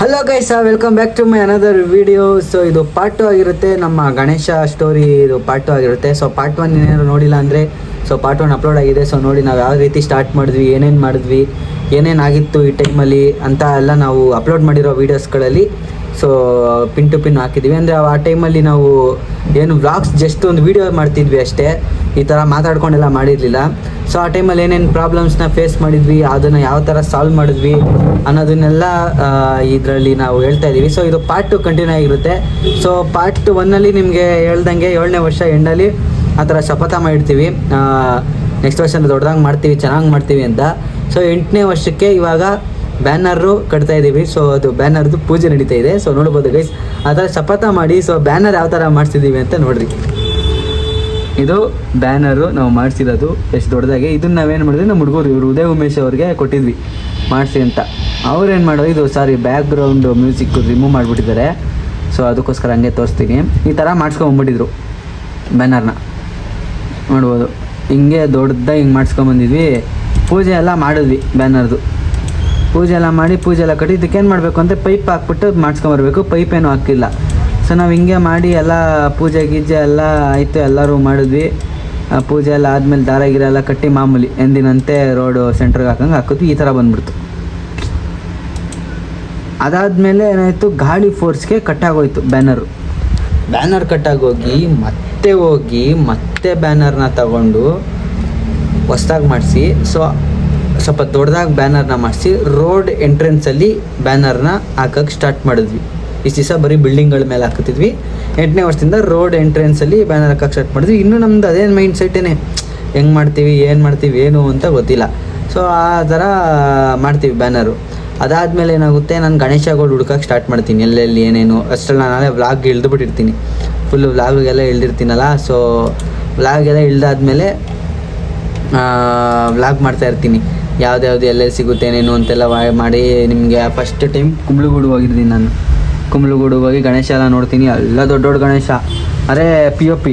Hello guys, welcome back to my another video. So ಇದು part 2 ಆಗಿರುತ್ತೆ. ನಮ್ಮ Ganesha story ಇದು ಪಾರ್ಟ್ 2 ಆಗಿರುತ್ತೆ. ಸೊ ಪಾರ್ಟ್ 1 ಏನೇನು ನೋಡಿಲ್ಲ ಅಂದರೆ ಸೊ ಪಾರ್ಟ್ 1 ಅಪ್ಲೋಡ್ ಆಗಿದೆ. ಸೊ ನೋಡಿ ನಾವು ಯಾವ ರೀತಿ ಸ್ಟಾರ್ಟ್ ಮಾಡಿದ್ವಿ, ಏನೇನು ಮಾಡಿದ್ವಿ, ಏನೇನಾಗಿತ್ತು ಈ ಟೈಮಲ್ಲಿ ಅಂತ ಎಲ್ಲ ನಾವು ಅಪ್ಲೋಡ್ ಮಾಡಿರೋ ವೀಡಿಯೋಸ್ಗಳಲ್ಲಿ ಸೊ ಪಿನ್ ಟು ಪಿನ್ ಹಾಕಿದ್ವಿ. ಅಂದರೆ ಆ ಟೈಮಲ್ಲಿ ನಾವು ಏನು ವ್ಲಾಗ್ಸ್ ಜಸ್ಟ್ ಒಂದು ವೀಡಿಯೋ ಮಾಡ್ತಿದ್ವಿ ಅಷ್ಟೇ, ಈ ಥರ ಮಾತಾಡ್ಕೊಂಡೆಲ್ಲ ಮಾಡಿರಲಿಲ್ಲ. ಸೊ ಆ ಟೈಮಲ್ಲಿ ಏನೇನು ಪ್ರಾಬ್ಲಮ್ಸ್ನ ಫೇಸ್ ಮಾಡಿದ್ವಿ, ಅದನ್ನು ಯಾವ ಥರ ಸಾಲ್ವ್ ಮಾಡಿದ್ವಿ ಅನ್ನೋದನ್ನೆಲ್ಲ ಇದರಲ್ಲಿ ನಾವು ಹೇಳ್ತಾ ಇದ್ದೀವಿ. ಸೊ ಇದು ಪಾರ್ಟ್ 2 ಕಂಟಿನ್ಯೂ ಆಗಿರುತ್ತೆ. ಸೊ ಪಾರ್ಟ್ 1ನಲ್ಲಿ ನಿಮಗೆ ಹೇಳ್ದಂಗೆ 7ನೇ ವರ್ಷ ಎಂಡಲ್ಲಿ ಆ ಥರ ಶಪಥ ಮಾಡಿರ್ತೀವಿ, ನೆಕ್ಸ್ಟ್ ವರ್ಷ ದೊಡ್ಡದಾಗಿ ಮಾಡ್ತೀವಿ, ಚೆನ್ನಾಗಿ ಮಾಡ್ತೀವಿ ಅಂತ. ಸೊ 8ನೇ ವರ್ಷಕ್ಕೆ ಇವಾಗ ಬ್ಯಾನರು ಕಟ್ತಾ ಇದ್ದೀವಿ. ಸೊ ಅದು ಬ್ಯಾನರ್ದು ಪೂಜೆ ನಡೀತಾ ಇದೆ. ಸೊ ನೋಡ್ಬೋದು ಗೈಸ್, ಆ ಥರ ಶಪಥ ಮಾಡಿ ಸೊ ಬ್ಯಾನರ್ ಯಾವ ಥರ ಮಾಡಿಸಿದ್ದೀವಿ ಅಂತ ನೋಡ್ರಿ. ಇದು ಬ್ಯಾನರು ನಾವು ಮಾಡಿಸಿರೋದು ಎಷ್ಟು ದೊಡ್ಡದಾಗಿ. ಇದನ್ನು ನಾವೇನು ಮಾಡಿದ್ವಿ, ನಮ್ಮ ಹುಡುಗರು ಇವರು ಉದಯ್ ಉಮೇಶ್ ಅವ್ರಿಗೆ ಕೊಟ್ಟಿದ್ವಿ ಮಾಡಿಸಿ ಅಂತ. ಅವ್ರೇನು ಮಾಡೋದು, ಇದು ಬ್ಯಾಕ್ಗ್ರೌಂಡ್ ಮ್ಯೂಸಿಕ್ ರಿಮೂವ್ ಮಾಡಿಬಿಟ್ಟಿದ್ದಾರೆ. ಸೊ ಅದಕ್ಕೋಸ್ಕರ ಹಂಗೆ ತೋರಿಸ್ತೀನಿ. ಈ ಥರ ಮಾಡಿಸ್ಕೊಂಬಂದ್ಬಿಟ್ಟಿದ್ರು ಬ್ಯಾನರ್ನ, ನೋಡ್ಬೋದು. ಹಿಂಗೆ ದೊಡ್ಡದಾಗಿ ಹಿಂಗೆ ಮಾಡಿಸ್ಕೊಂಬಂದಿದ್ವಿ. ಪೂಜೆ ಎಲ್ಲ ಮಾಡಿದ್ವಿ, ಬ್ಯಾನರ್ದು ಪೂಜೆ ಎಲ್ಲ ಮಾಡಿ ಪೂಜೆ ಎಲ್ಲ ಕಟ್ಟಿ ಇದಕ್ಕೇನು ಮಾಡಬೇಕು ಅಂದರೆ ಪೈಪ್ ಹಾಕ್ಬಿಟ್ಟು ಮಾಡಿಸ್ಕೊಂಬರ್ಬೇಕು. ಪೈಪ್ ಏನೂ ಹಾಕಿಲ್ಲ. ಸೊ ನಾವು ಹಿಂಗೆ ಮಾಡಿ ಎಲ್ಲ ಪೂಜೆ ಗೀಜೆ ಎಲ್ಲ ಆಯಿತು, ಎಲ್ಲರೂ ಮಾಡಿದ್ವಿ. ಪೂಜೆ ಎಲ್ಲ ಆದಮೇಲೆ ದಾರ ಗಿರ ಎಲ್ಲ ಕಟ್ಟಿ ಮಾಮೂಲಿ ಎಂದಿನಂತೆ ರೋಡು ಸೆಂಟ್ರಿಗೆ ಹಾಕಿದ್ವಿ. ಈ ಥರ ಬಂದ್ಬಿಡ್ತು. ಅದಾದಮೇಲೆ ಏನಾಯಿತು, ಗಾಳಿ ಫೋರ್ಸ್ಗೆ ಕಟ್ಟಾಗೋಯ್ತು ಬ್ಯಾನರ್ ಕಟ್ಟಾಗೋಗಿ ಮತ್ತೆ ಬ್ಯಾನರ್ನ ತಗೊಂಡು ಹೊಸ್ದಾಗಿ ಮಾಡಿಸಿ ಸ್ವಲ್ಪ ದೊಡ್ಡದಾಗಿ ಬ್ಯಾನರ್ನ ಮಾಡಿಸಿ ರೋಡ್ ಎಂಟ್ರೆನ್ಸಲ್ಲಿ ಬ್ಯಾನರ್ನ ಹಾಕೋಕ್ಕೆ ಸ್ಟಾರ್ಟ್ ಮಾಡಿದ್ವಿ. ಇಷ್ಟು ದಿವಸ ಬರೀ ಬಿಲ್ಡಿಂಗ್ಗಳ ಮೇಲೆ ಹಾಕ್ತಿದ್ವಿ. 8ನೇ ವರ್ಷದಿಂದ ರೋಡ್ ಎಂಟ್ರೆನ್ಸಲ್ಲಿ ಬ್ಯಾನರ್ ಹಾಕೋಕ್ಕೆ ಸ್ಟಾರ್ಟ್ ಮಾಡಿದ್ವಿ. ಇನ್ನೂ ನಮ್ದು ಅದೇ ಮೈಂಡ್ ಸೆಟ್ಟೇನೆ, ಹೆಂಗೆ ಮಾಡ್ತೀವಿ ಏನು ಅಂತ ಗೊತ್ತಿಲ್ಲ. ಸೊ ಆ ಥರ ಮಾಡ್ತೀವಿ ಬ್ಯಾನರು. ಅದಾದಮೇಲೆ ಏನಾಗುತ್ತೆ, ನಾನು ಗಣೇಶಗಳು ಹುಡ್ಕೋಕ್ಕೆ ಸ್ಟಾರ್ಟ್ ಮಾಡ್ತೀನಿ, ಎಲ್ಲೆಲ್ಲಿ ಏನೇನು. ಅಷ್ಟರಲ್ಲಿ ನಾನೇ ವ್ಲಾಗ್ ಇಳಿದ್ಬಿಟ್ಟಿರ್ತೀನಿ, ಫುಲ್ಲು ವ್ಲಾಗಿಗೆಲ್ಲ ಇಳ್ದಿರ್ತೀನಲ್ಲ. ಸೊ ವ್ಲಾಗೆಲ್ಲ ಇಳ್ದಾದ್ಮೇಲೆ ವ್ಲಾಗ್ ಮಾಡ್ತಾಯಿರ್ತೀನಿ, ಯಾವ್ದು ಎಲ್ಲೆಲ್ಲಿ ಸಿಗುತ್ತೆ ಏನೇನು ಅಂತೆಲ್ಲ ಮಾಡಿ ನಿಮಗೆ. ಫಸ್ಟ್ ಟೈಮ್ ಕುಂಬ್ಳಗೂಡು ಹೋಗಿದ್ದೀನಿ ನಾನು. ಕುಂಬ್ಳಗೂಡಿಗೆ ಹೋಗಿ ಗಣೇಶ ಎಲ್ಲ ನೋಡ್ತೀನಿ, ಎಲ್ಲ ದೊಡ್ಡ ಗಣೇಶ. ಅರೆ POP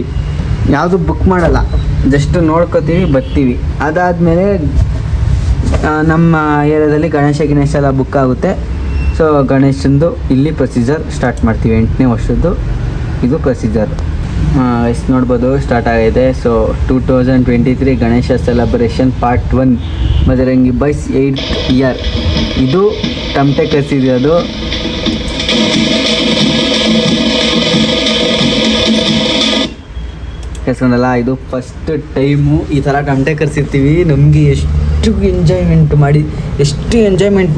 ಯಾವುದು ಬುಕ್ ಮಾಡಲ್ಲ, ಜಸ್ಟ್ ನೋಡ್ಕೋತೀವಿ, ಬರ್ತೀವಿ. ಅದಾದಮೇಲೆ ನಮ್ಮ ಏರಿಯಾದಲ್ಲಿ ಗಣೇಶ ಎಲ್ಲ ಬುಕ್ ಆಗುತ್ತೆ. ಸೊ ಗಣೇಶಂದು ಇಲ್ಲಿ ಪ್ರೊಸೀಜರ್ ಸ್ಟಾರ್ಟ್ ಮಾಡ್ತೀವಿ. 8ನೇ ವರ್ಷದ್ದು ಇದು ಪ್ರೊಸೀಜರ್. ಎಷ್ಟು ನೋಡ್ಬೋದು ಸ್ಟಾರ್ಟ್ ಆಗಿದೆ. So 2023 Ganesha celebration part 1 Bajrangi boys 8th year. ಇದು ಟಮಟೆ ಕಸಿರೋದು. ಕೆಸ್ಕೊಂಡಲ್ಲ, ಇದು ಫಸ್ಟ್ ಟೈಮು ಈ ಥರ ಟಮಟೆ ಕರ್ಸಿರ್ತೀವಿ. ನಮಗೆ ಎಷ್ಟು ಎಂಜಾಯ್ಮೆಂಟ್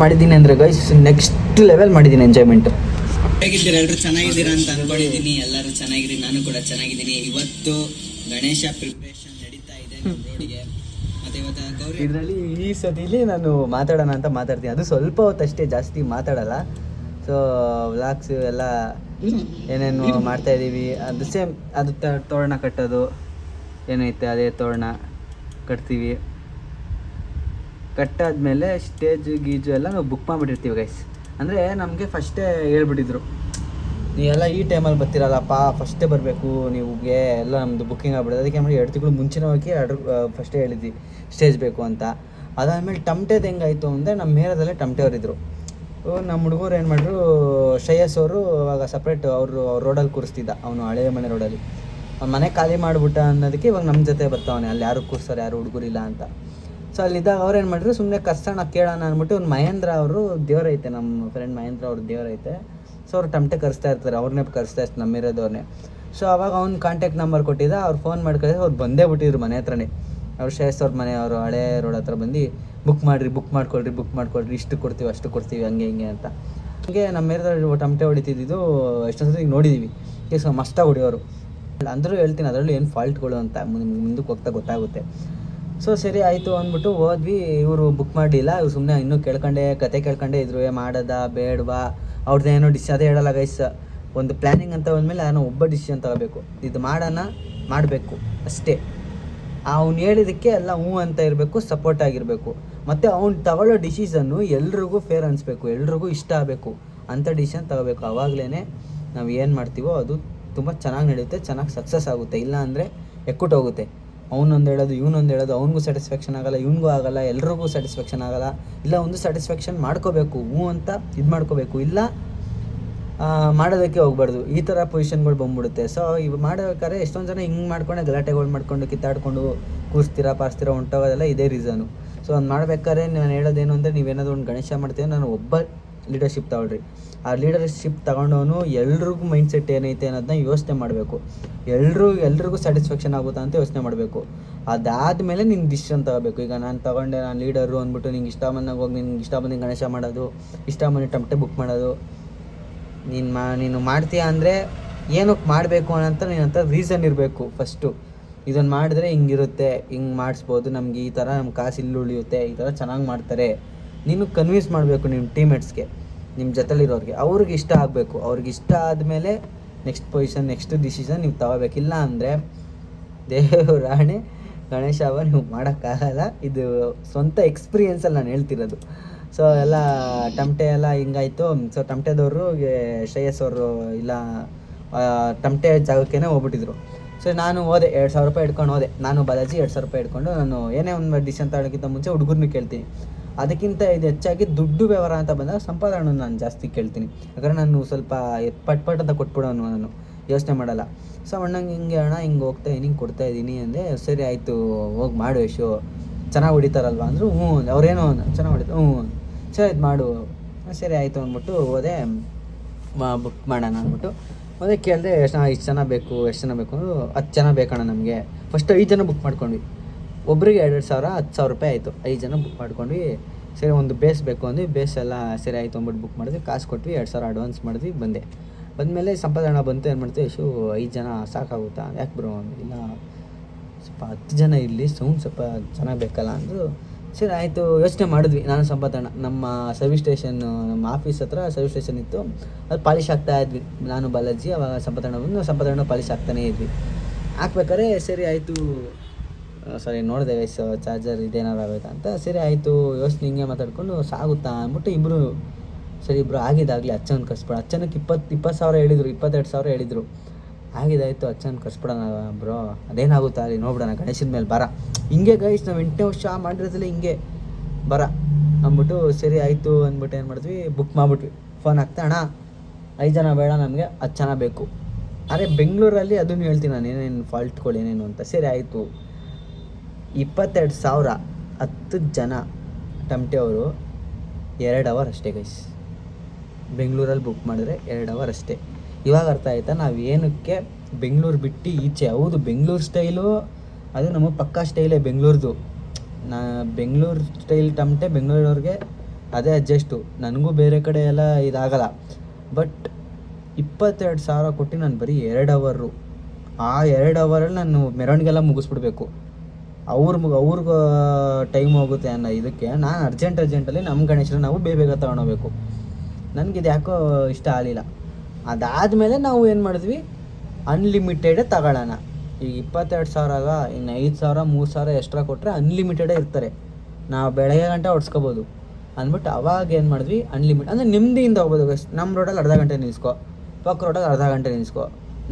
ಮಾಡಿದ್ದೀನಿ ಅಂದರೆ ಗೈಸ್, ನೆಕ್ಸ್ಟ್ ಲೆವೆಲ್ ಮಾಡಿದ್ದೀನಿ ಎಂಜಾಯ್ಮೆಂಟು. ಹೇಗಿದ್ದೀರಾ? ಎಲ್ಲರೂ ಚೆನ್ನಾಗಿದ್ದೀರಾ ಅಂತ ಅನ್ಕೊಂಡಿದ್ದೀನಿ. ಎಲ್ಲರೂ ಚೆನ್ನಾಗಿದ್ದೀನಿ, ನಾನು ಕೂಡ ಚೆನ್ನಾಗಿದ್ದೀನಿ. ಇವತ್ತು ಗಣೇಶ ಪ್ರಿಪ್ರೇಷನ್ ನಡೀತಾ ಇದೆ ನಮ್ಮ ರೋಡಿಗೆ. ಮತ್ತೆ ಇವತ್ತು ಗೌರಿ ಇದರಲ್ಲಿ ಈ ಸತಿಲಿ ನಾನು ಮಾತಾಡೋಣ ಅಂತ ಮಾತಾಡ್ತೀನಿ. ಅದು ಸ್ವಲ್ಪ ಹೊತ್ತಷ್ಟೇ, ಜಾಸ್ತಿ ಮಾತಾಡಲ್ಲ. ಸೊ ವ್ಲಾಗ್ಸ್ ಎಲ್ಲ ಏನೇನು ಮಾಡ್ತಾಯಿದ್ದೀವಿ ಅದು ಸೇಮ್. ಅದು ತೋರಣ ಕಟ್ಟೋದು ಏನೈತೆ ಅದೇ ತೋರಣ ಕಟ್ತೀವಿ. ಕಟ್ಟಾದ್ಮೇಲೆ ಸ್ಟೇಜ್ ಗೀಜು ಎಲ್ಲ ನಾವು ಬುಕ್ ಮಾಡಿಬಿಟ್ಟಿರ್ತೀವಿ ಗೈಸ್. ಅಂದರೆ ನಮಗೆ ಫಸ್ಟೇ ಹೇಳ್ಬಿಟ್ಟಿದ್ರು, ನೀವೆಲ್ಲ ಈ ಟೈಮಲ್ಲಿ ಬರ್ತಿರಲ್ಲಪ್ಪ, ಫಸ್ಟೇ ಬರಬೇಕು ನೀವುಗೆ ಎಲ್ಲ ನಮ್ಮದು ಬುಕ್ಕಿಂಗ್ ಆಗ್ಬಿಡೋದು. ಅದಕ್ಕೆ ಮಾಡಿ 2 ತಿಂಗಳು ಮುಂಚಿನವಾಗಿ ಫಸ್ಟೇ ಹೇಳಿದ್ವಿ ಸ್ಟೇಜ್ ಬೇಕು ಅಂತ. ಅದಾದಮೇಲೆ ಟಮಟೆದು ಹೆಂಗಾಯಿತು ಅಂದರೆ, ನಮ್ಮ ಏರಿಯಾದಲ್ಲೇ ಟಮಟೆ ಅವರಿದ್ದರು. ನಮ್ಮ ಹುಡುಗರು ಏನು ಮಾಡಿದ್ರು, ಶ್ರೇಯಸ್ ಅವರು ಇವಾಗ ಸಪ್ರೇಟ್ ಅವ್ರ ರೋಡಲ್ಲಿ ಕೂರಿಸ್ತಿದ್ದ, ಅವನು ಹಳೆಯ ಮನೆ ರೋಡಲ್ಲಿ. ಅವ್ನ ಮನೆ ಖಾಲಿ ಮಾಡಿಬಿಟ್ಟ ಅನ್ನೋದಕ್ಕೆ ಇವಾಗ ನಮ್ಮ ಜೊತೆ ಬರ್ತಾವನೆ, ಅಲ್ಲಿ ಯಾರು ಕೂರಿಸ್ತಾರೆ, ಯಾರು ಹುಡುಗರಿಲ್ಲ ಅಂತ. ಸೊ ಅಲ್ಲಿದ್ದಾಗ ಅವ್ರು ಏನು ಮಾಡಿದ್ರು, ಸುಮ್ಮನೆ ಕರ್ಸೋಣ ಕೇಳೋಣ ಅಂದ್ಬಿಟ್ಟು ಒಂದು ಮಹೇಂದ್ರ ಅವರು ದೇವರೈತೆ, ನಮ್ಮ ಫ್ರೆಂಡ್ ಮಹೇಂದ್ರ ಅವ್ರ ದೇವರೈತೆ. ಸೊ ಅವ್ರು ಟಮಟೆ ಕರೆಸ್ತಾ ಇರ್ತಾರೆ, ಅವ್ರನ್ನೇ ಕರೆಸ್ತಾ ಇರ್ತಾರೆ, ನಮ್ಮ ಇರೋದವ್ರನ್ನೇ. ಸೊ ಅವಾಗ ಅವ್ನು ಕಾಂಟ್ಯಾಕ್ಟ್ ನಂಬರ್ ಕೊಟ್ಟಿದ್ದ, ಅವ್ರು ಫೋನ್ ಮಾಡ್ಕೊಂಡಿದ್ರೆ ಅವ್ರು ಬಂದೇ ಬಿಟ್ಟಿದ್ರು ಮನೆ ಹತ್ರನೇ. ಅವ್ರು ಶ್ರೇಯಸ್ ಅವ್ರ ಮನೆ, ಅವರು ಹಳೆ ರೋಡ್ ಹತ್ರ ಬಂದು ಬುಕ್ ಮಾಡ್ಕೊಳ್ರಿ, ಇಷ್ಟು ಕೊಡ್ತೀವಿ ಅಷ್ಟು ಕೊಡ್ತೀವಿ, ಹಂಗೆ ಅಂತ. ಹಂಗೆ ನಮ್ಮ ಏರಿಯಾದಲ್ಲಿ ಟಮಟೆ ಹೊಡಿತಿದ್ದು ಎಷ್ಟೊಂದು ನೋಡಿದ್ದೀವಿ. ಸೊ ಮಸ್ತಾಗಿ ಹೊಡಿಯೋರು ಅಂದರೂ ಹೇಳ್ತೀನಿ, ಅದರಲ್ಲೂ ಏನು ಫಾಲ್ಟ್ಗಳು ಅಂತ ಮುಂದಕ್ಕೆ ಹೋಗ್ತಾ ಗೊತ್ತಾಗುತ್ತೆ. ಸೊ ಸರಿ ಆಯಿತು ಅಂದ್ಬಿಟ್ಟು ಹೋದ್ವಿ. ಇವರು ಬುಕ್ ಮಾಡಲಿಲ್ಲ, ಇವ್ರು ಸುಮ್ಮನೆ ಇನ್ನೂ ಕತೆ ಕೇಳ್ಕೊಂಡೇ ಇದ್ರು, ಮಾಡೋದಾ ಬೇಡವಾ, ಅವ್ರದ್ದೇನೋ ಅದೇ ಹೇಳಲ್ಲ ಗೈಸ್. ಒಂದು ಪ್ಲ್ಯಾನಿಂಗ್ ಅಂತ ಬಂದಮೇಲೆ ನಾನು ಒಬ್ಬ ಡಿಸಿಷನ್ ತಗೋಬೇಕು, ಇದು ಮಾಡಬೇಕು ಅಷ್ಟೇ. ಅವ್ನು ಹೇಳಿದ್ದಕ್ಕೆ ಎಲ್ಲ ಹ್ಞೂ ಅಂತ ಇರಬೇಕು, ಸಪೋರ್ಟ್ ಆಗಿರಬೇಕು. ಮತ್ತು ಅವ್ನು ತಗೊಳ್ಳೋ ಡಿಸಿಷನ್ನು ಎಲ್ರಿಗೂ ಫೇರ್ ಅನಿಸ್ಬೇಕು, ಎಲ್ರಿಗೂ ಇಷ್ಟ ಆಗಬೇಕು ಅಂಥ ಡಿಸಿಷನ್ ತಗೋಬೇಕು. ಆವಾಗಲೇ ನಾವು ಏನು ಮಾಡ್ತೀವೋ ಅದು ತುಂಬ ಚೆನ್ನಾಗಿ ನಡೆಯುತ್ತೆ, ಚೆನ್ನಾಗಿ ಸಕ್ಸಸ್ ಆಗುತ್ತೆ. ಇಲ್ಲ ಅಂದರೆ ಎಕ್ಕುಟ್ಟೋಗುತ್ತೆ. ಅವನೊಂದು ಹೇಳೋದು ಇವನೊಂದು ಹೇಳೋದು, ಅವ್ನಿಗೂ ಸ್ಯಾಟಿಸ್ಫ್ಯಾಕ್ಷನ್ ಆಗಲ್ಲ, ಇವ್ನಿಗೂ ಆಗಲ್ಲ, ಎಲ್ರಿಗೂ ಸ್ಯಾಟಿಸ್ಫ್ಯಾಕ್ಷನ್ ಆಗಲ್ಲ. ಇಲ್ಲ ಒಂದು ಸ್ಯಾಟಿಸ್ಫ್ಯಾಕ್ಷನ್ ಮಾಡ್ಕೋಬೇಕು, ಹ್ಞೂ ಅಂತ ಇದು ಮಾಡ್ಕೋಬೇಕು, ಇಲ್ಲ ಮಾಡೋದಕ್ಕೆ ಹೋಗ್ಬಾರ್ದು. ಈ ಥರ ಪೊಸಿಷನ್ಗಳು ಬಂದ್ಬಿಡುತ್ತೆ. ಸೊ ಇವು ಮಾಡಬೇಕಾದ್ರೆ ಎಷ್ಟೊಂದು ಜನ ಹಿಂಗೆ ಮಾಡ್ಕೊಂಡು ಗಲಾಟೆಗಳು ಮಾಡ್ಕೊಂಡು ಕಿತ್ತಾಡ್ಕೊಂಡು ಕೂರಿಸ್ತೀರಾ ಪಾರಿಸ್ತೀರಾ ಹೊಂಟೋಗೋದೆಲ್ಲ ಇದೇ ರೀಸನು. ಸೊ ಅದು ಮಾಡ್ಬೇಕಾದ್ರೆ ನಾನು ಹೇಳೋದೇನು ಅಂದರೆ, ನೀವೇನಾದರೂ ಒಂದು ಗಣೇಶ ಮಾಡ್ತೀವಿ, ನಾನು ಒಬ್ಬ ಲೀಡರ್ಶಿಪ್ ತಗೊಳ್ರಿ. ಆ ಲೀಡರ್ಶಿಪ್ ತಗೊಂಡವನು ಎಲ್ರಿಗೂ ಮೈಂಡ್ ಸೆಟ್ ಏನೈತೆ ಅನ್ನೋದನ್ನ ಯೋಚನೆ ಮಾಡಬೇಕು. ಎಲ್ರಿಗೂ ಸ್ಯಾಟಿಸ್ಫ್ಯಾಕ್ಷನ್ ಆಗುತ್ತಾ ಅಂತ ಯೋಚನೆ ಮಾಡಬೇಕು. ಅದಾದಮೇಲೆ ನಿನ್ನ ಡಿಸಿಷನ್ ತಗೋಬೇಕು. ಈಗ ನಾನು ತಗೊಂಡೆ, ನಾನು ಲೀಡರು ಅಂದ್ಬಿಟ್ಟು ನಿಂಗೆ ಇಷ್ಟ ಬಂದಾಗ ಹೋಗಿ ನಿನ್ಗೆ ಇಷ್ಟ ಬಂದು ಗಣೇಶ ಮಾಡೋದು, ಇಷ್ಟ ಬಂದು ಟಮಟೆ ಬುಕ್ ಮಾಡೋದು. ನೀನು ಮಾಡ್ತೀಯ ಅಂದರೆ ಏನಕ್ಕೆ ಮಾಡಬೇಕು ಅನ್ನೋಂಥ ನಿನ್ನ ಹತ್ರ ರೀಸನ್ ಇರಬೇಕು ಫಸ್ಟು. ಇದನ್ನು ಮಾಡಿದ್ರೆ ಹಿಂಗಿರುತ್ತೆ, ಹಿಂಗೆ ಮಾಡಿಸ್ಬೋದು, ನಮ್ಗೆ ಈ ಥರ ನಮ್ಮ ಕಾಸು ಇಲ್ಲಿ ಉಳಿಯುತ್ತೆ, ಈ ಥರ ಚೆನ್ನಾಗಿ ಮಾಡ್ತಾರೆ. ನೀನು ಕನ್ವಿನ್ಸ್ ಮಾಡಬೇಕು ನಿಮ್ಮ ಟೀಮೇಟ್ಸ್ಗೆ, ನಿಮ್ಮ ಜೊತೆಲಿರೋರಿಗೆ. ಅವ್ರಿಗೆ ಇಷ್ಟ ಆಗಬೇಕು. ಅವ್ರಿಗೆ ಇಷ್ಟ ಆದಮೇಲೆ ನೆಕ್ಸ್ಟ್ ಪೊಸಿಷನ್, ನೆಕ್ಸ್ಟ್ ಡಿಸಿಷನ್ ನೀವು ತಗೋಬೇಕಿಲ್ಲ ಅಂದರೆ ದೇವರಾಣೆ ಗಣೇಶ ಹಬ್ಬ ನೀವು ಮಾಡೋಕ್ಕಾಗಲ್ಲ. ಇದು ಸ್ವಂತ ಎಕ್ಸ್ಪೀರಿಯೆನ್ಸಲ್ಲಿ ನಾನು ಹೇಳ್ತಿರೋದು. ಸೊ ಎಲ್ಲ ಟಮಟೆ ಎಲ್ಲ ಹಿಂಗಾಯಿತು. ಸೊ ಟಮಟೆದವ್ರಿಗೆ ಶ್ರೇಯಸ್ ಅವರು ಇಲ್ಲ ಟಮಟೆ ಜಾಗಕ್ಕೇ ಹೋಗ್ಬಿಟ್ಟಿದ್ರು. ಸೊ ನಾನು ಹೋದೆ, 2,000 ರೂಪಾಯಿ ಇಟ್ಕೊಂಡು ಹೋದೆ. ನಾನು ಬಾಲಾಜಿ 2,000 ರೂಪಾಯಿ ಇಟ್ಕೊಂಡು, ನಾನು ಏನೇ ಒಂದು ಡಿಸಿಷನ್ ತಗೊಳ್ಳೋಕ್ಕಿಂತ ಮುಂಚೆ ಹುಡುಗರನ್ನ ಕೇಳ್ತೀನಿ. ಅದಕ್ಕಿಂತ ಇದು ಹೆಚ್ಚಾಗಿ ದುಡ್ಡು ವ್ಯವಹಾರ ಅಂತ ಬಂದಾಗ ಸಂಪಾದನೆ ನಾನು ಜಾಸ್ತಿ ಕೇಳ್ತೀನಿ. ಯಾಕಂದರೆ ನಾನು ಸ್ವಲ್ಪ ಪಟ್ ಅಂತ ಕೊಟ್ಬಿಡೋನು, ನಾನು ಯೋಚನೆ ಮಾಡಲ್ಲ. ಸೊ ಅಣ್ಣಂಗೆ ಹಿಂಗೆ ಅಣ್ಣ ಹಿಂಗೆ ಹೋಗ್ತಾ ಹಿಂಗೆ ಕೊಡ್ತಾಯಿದ್ದೀನಿ ಅಂದೆ. ಸರಿ ಆಯಿತು ಹೋಗಿ ಮಾಡು ಯಶು, ಚೆನ್ನಾಗಿ ಹೊಡಿತಾರಲ್ವ ಅಂದರು. ಹ್ಞೂ ಅವ್ರೇನೋ ಚೆನ್ನಾಗಿ ಹೊಡಿತಾರೆ, ಹ್ಞೂ ಸರಿ ಇದು ಮಾಡು. ಸರಿ ಆಯಿತು ಅಂದ್ಬಿಟ್ಟು ಹೋದೆ, ಬುಕ್ ಮಾಡೋಣ ಅಂದ್ಬಿಟ್ಟು ಹೋದೆ. ಕೇಳಿದೆ ಇಷ್ಟು ಜನ ಬೇಕು, ಎಷ್ಟು ಜನ ಬೇಕು ಅಂದರು. 10 ಜನ ಬೇಕಣ್ಣ ನಮಗೆ. ಫಸ್ಟ್ 5 ಜನ ಬುಕ್ ಮಾಡ್ಕೊಂಡ್ವಿ. ಒಬ್ರಿಗೆ 2,000 10,000 ರೂಪಾಯಿ ಆಯಿತು. 5 ಜನ ಬುಕ್ ಮಾಡ್ಕೊಂಡ್ವಿ. ಸರಿ ಒಂದು ಬೇಸ್ ಬೇಕು ಅಂದ್ವಿ. ಬೇಸ್ ಎಲ್ಲ ಸರಿ ಆಯಿತು ಅಂದ್ಬಿಟ್ಟು ಬುಕ್ ಮಾಡಿದ್ವಿ. ಕಾಸು ಕೊಟ್ವಿ, 2,000 ಅಡ್ವಾನ್ಸ್ ಮಾಡಿದ್ವಿ. ಬಂದಮೇಲೆ ಸಂಪಾದನೆ ಬಂತು. ಏನು ಮಾಡ್ತೀವಿ ಯಶು, 5 ಜನ ಸಾಕಾಗುತ್ತಾ? ಯಾಕೆ ಬ್ರೋ? ಇಲ್ಲ ಸ್ವಲ್ಪ 10 ಜನ ಇರಲಿ, ಸೌಂಡ್ ಸ್ವಲ್ಪ ಚೆನ್ನಾಗಿ ಬೇಕಲ್ಲ ಅಂದರು. ಸರಿ ಆಯಿತು ಯೋಚನೆ ಮಾಡಿದ್ವಿ. ನಾನು ಸಂಪಾದನೆ ನಮ್ಮ ಸರ್ವಿಸ್ ಸ್ಟೇಷನ್, ನಮ್ಮ ಆಫೀಸ್ ಹತ್ರ ಸರ್ವಿಸ್ ಸ್ಟೇಷನ್ ಇತ್ತು, ಅದು ಪಾಲಿಶ್ ಆಗ್ತಾ ಇದ್ವಿ. ನಾನು ಬಾಲಾಜಿ ಅವಾಗ ಸಂಪಾದನೆ ಪಾಲಿಶ್ ಆಗ್ತಾನೇ ಇದ್ವಿ. ಹಾಕ್ಬೇಕಾದ್ರೆ ಸರಿ ಆಯಿತು, ಸರಿ ನೋಡಿದೆ ವಯಸ್ಸು ಚಾರ್ಜರ್ ಇದೇನಾರು ಆಗೋಯ್ತಾ ಅಂತ. ಸರಿ ಆಯಿತು ಯೋಚನೆ ಹಿಂಗೆ ಮಾತಾಡ್ಕೊಂಡು ಸಾಗುತ್ತಾ ಅಂದ್ಬಿಟ್ಟು ಇಬ್ಬರು ಸರಿ ಇಬ್ಬರು ಆಗಿದ್ದಾಗಲಿ ಅಚ್ಚನ ಕರ್ಸ್ಬಿಡ. ಅಚ್ಚನಕ್ಕೆ 20,000 ಹೇಳಿದರು, 22,000 ಹೇಳಿದರು. ಆಗಿದಾಯಿತು ಅಚ್ಚನ ಕರ್ಸ್ಬಿಡೋಣ ಬ್ರೋ, ಅದೇನಾಗುತ್ತಾ ಅಲ್ಲಿ ನೋಡ್ಬಿಡೋಣ ಗಣೇಶನ ಮೇಲೆ ಬರ. ಹಿಂಗೆ ಗೈಸ್ ನಾವು 8ನೇ ವರ್ಷ ಮಾಡಿರೋದಿಲ್ಲ ಹಿಂಗೆ ಬರ ಅಂದ್ಬಿಟ್ಟು ಸರಿ ಆಯಿತು ಅಂದ್ಬಿಟ್ಟು ಏನು ಮಾಡಿದ್ವಿ, ಬುಕ್ ಮಾಡಿಬಿಟ್ವಿ. ಫೋನ್ ಹಾಕ್ತಾ ಅಣ್ಣ 5 ಜನ ಬೇಡ, ನಮಗೆ 10 ಜನ ಬೇಕು. ಅರೆ ಬೆಂಗಳೂರಲ್ಲಿ ಅದನ್ನು ಹೇಳ್ತೀನಿ ನಾನು ಏನೇನು ಫಾಲ್ಟ್ಗಳು ಏನೇನು ಅಂತ. ಸರಿ ಆಯಿತು 22,000 10 ಜನ ಟಮಟೆ ಅವರು 2 ಅವರ್ ಅಷ್ಟೇ ಗೈಸ್. ಬೆಂಗಳೂರಲ್ಲಿ ಬುಕ್ ಮಾಡಿದ್ರೆ 2 ಅವರ್ ಅಷ್ಟೇ. ಇವಾಗ ಅರ್ಥ ಆಯ್ತಾ ನಾವು ಏನಕ್ಕೆ ಬೆಂಗಳೂರು ಬಿಟ್ಟು ಈಚೆ. ಹೌದು ಬೆಂಗಳೂರು ಸ್ಟೈಲು ಅದು ನಮಗೆ ಪಕ್ಕಾ ಸ್ಟೈಲೇ ಬೆಂಗಳೂರ್ದು. ಬೆಂಗಳೂರು ಸ್ಟೈಲ್ ಟಮಟೆ ಬೆಂಗಳೂರವ್ರಿಗೆ ಅದೇ ಅಡ್ಜಸ್ಟು. ನನಗೂ ಬೇರೆ ಕಡೆ ಎಲ್ಲ ಇದಾಗಲ್ಲ. ಬಟ್ 22,000 ಕೊಟ್ಟು ನಾನು ಬರೀ 2 ಅವರು. ಆ 2 ಅವರಲ್ಲಿ ನಾನು ಮೆರವಣಿಗೆಲ್ಲ ಮುಗಿಸ್ಬಿಡ್ಬೇಕು. ಅವ್ರಿಗೂ ಟೈಮ್ ಹೋಗುತ್ತೆ ಅನ್ನೋ ಇದಕ್ಕೆ ನಾನು ಅರ್ಜೆಂಟಲ್ಲಿ ನಮ್ಮ ಗಣೇಶನ ನಾವು ಬೇಗ ತೊಗೊಂಡೋಗ್ಬೇಕು. ನನಗಿದು ಯಾಕೋ ಇಷ್ಟ ಆಗಲಿಲ್ಲ. ಅದಾದಮೇಲೆ ನಾವು ಏನು ಮಾಡಿದ್ವಿ, ಅನ್ಲಿಮಿಟೆಡೇ ತಗೊಳ್ಳೋಣ. ಈಗ 22,000 ಇನ್ನು 5,000 3,000 ಎಕ್ಸ್ಟ್ರಾ ಕೊಟ್ಟರೆ ಅನ್ಲಿಮಿಟೆಡೇ ಇರ್ತಾರೆ, ನಾವು ಬೆಳಗ್ಗೆ ಗಂಟೆ ಹೊಡ್ಸ್ಕೊಬೋದು ಅಂದ್ಬಿಟ್ಟು ಅವಾಗ ಏನು ಮಾಡಿದ್ವಿ, ಅಂದರೆ ನೆಮ್ಮದಿಯಿಂದ ಹೋಗ್ಬೋದು. ನಮ್ಮ ರೋಡಲ್ಲಿ ಅರ್ಧ ಗಂಟೆ ನಿಲ್ಲಿಸ್ಕೊ, ಪಕ್ಕ ರೋಡಲ್ಲಿ ಅರ್ಧ ಗಂಟೆ ನಿಲ್ಲಿಸ್ಕೊ,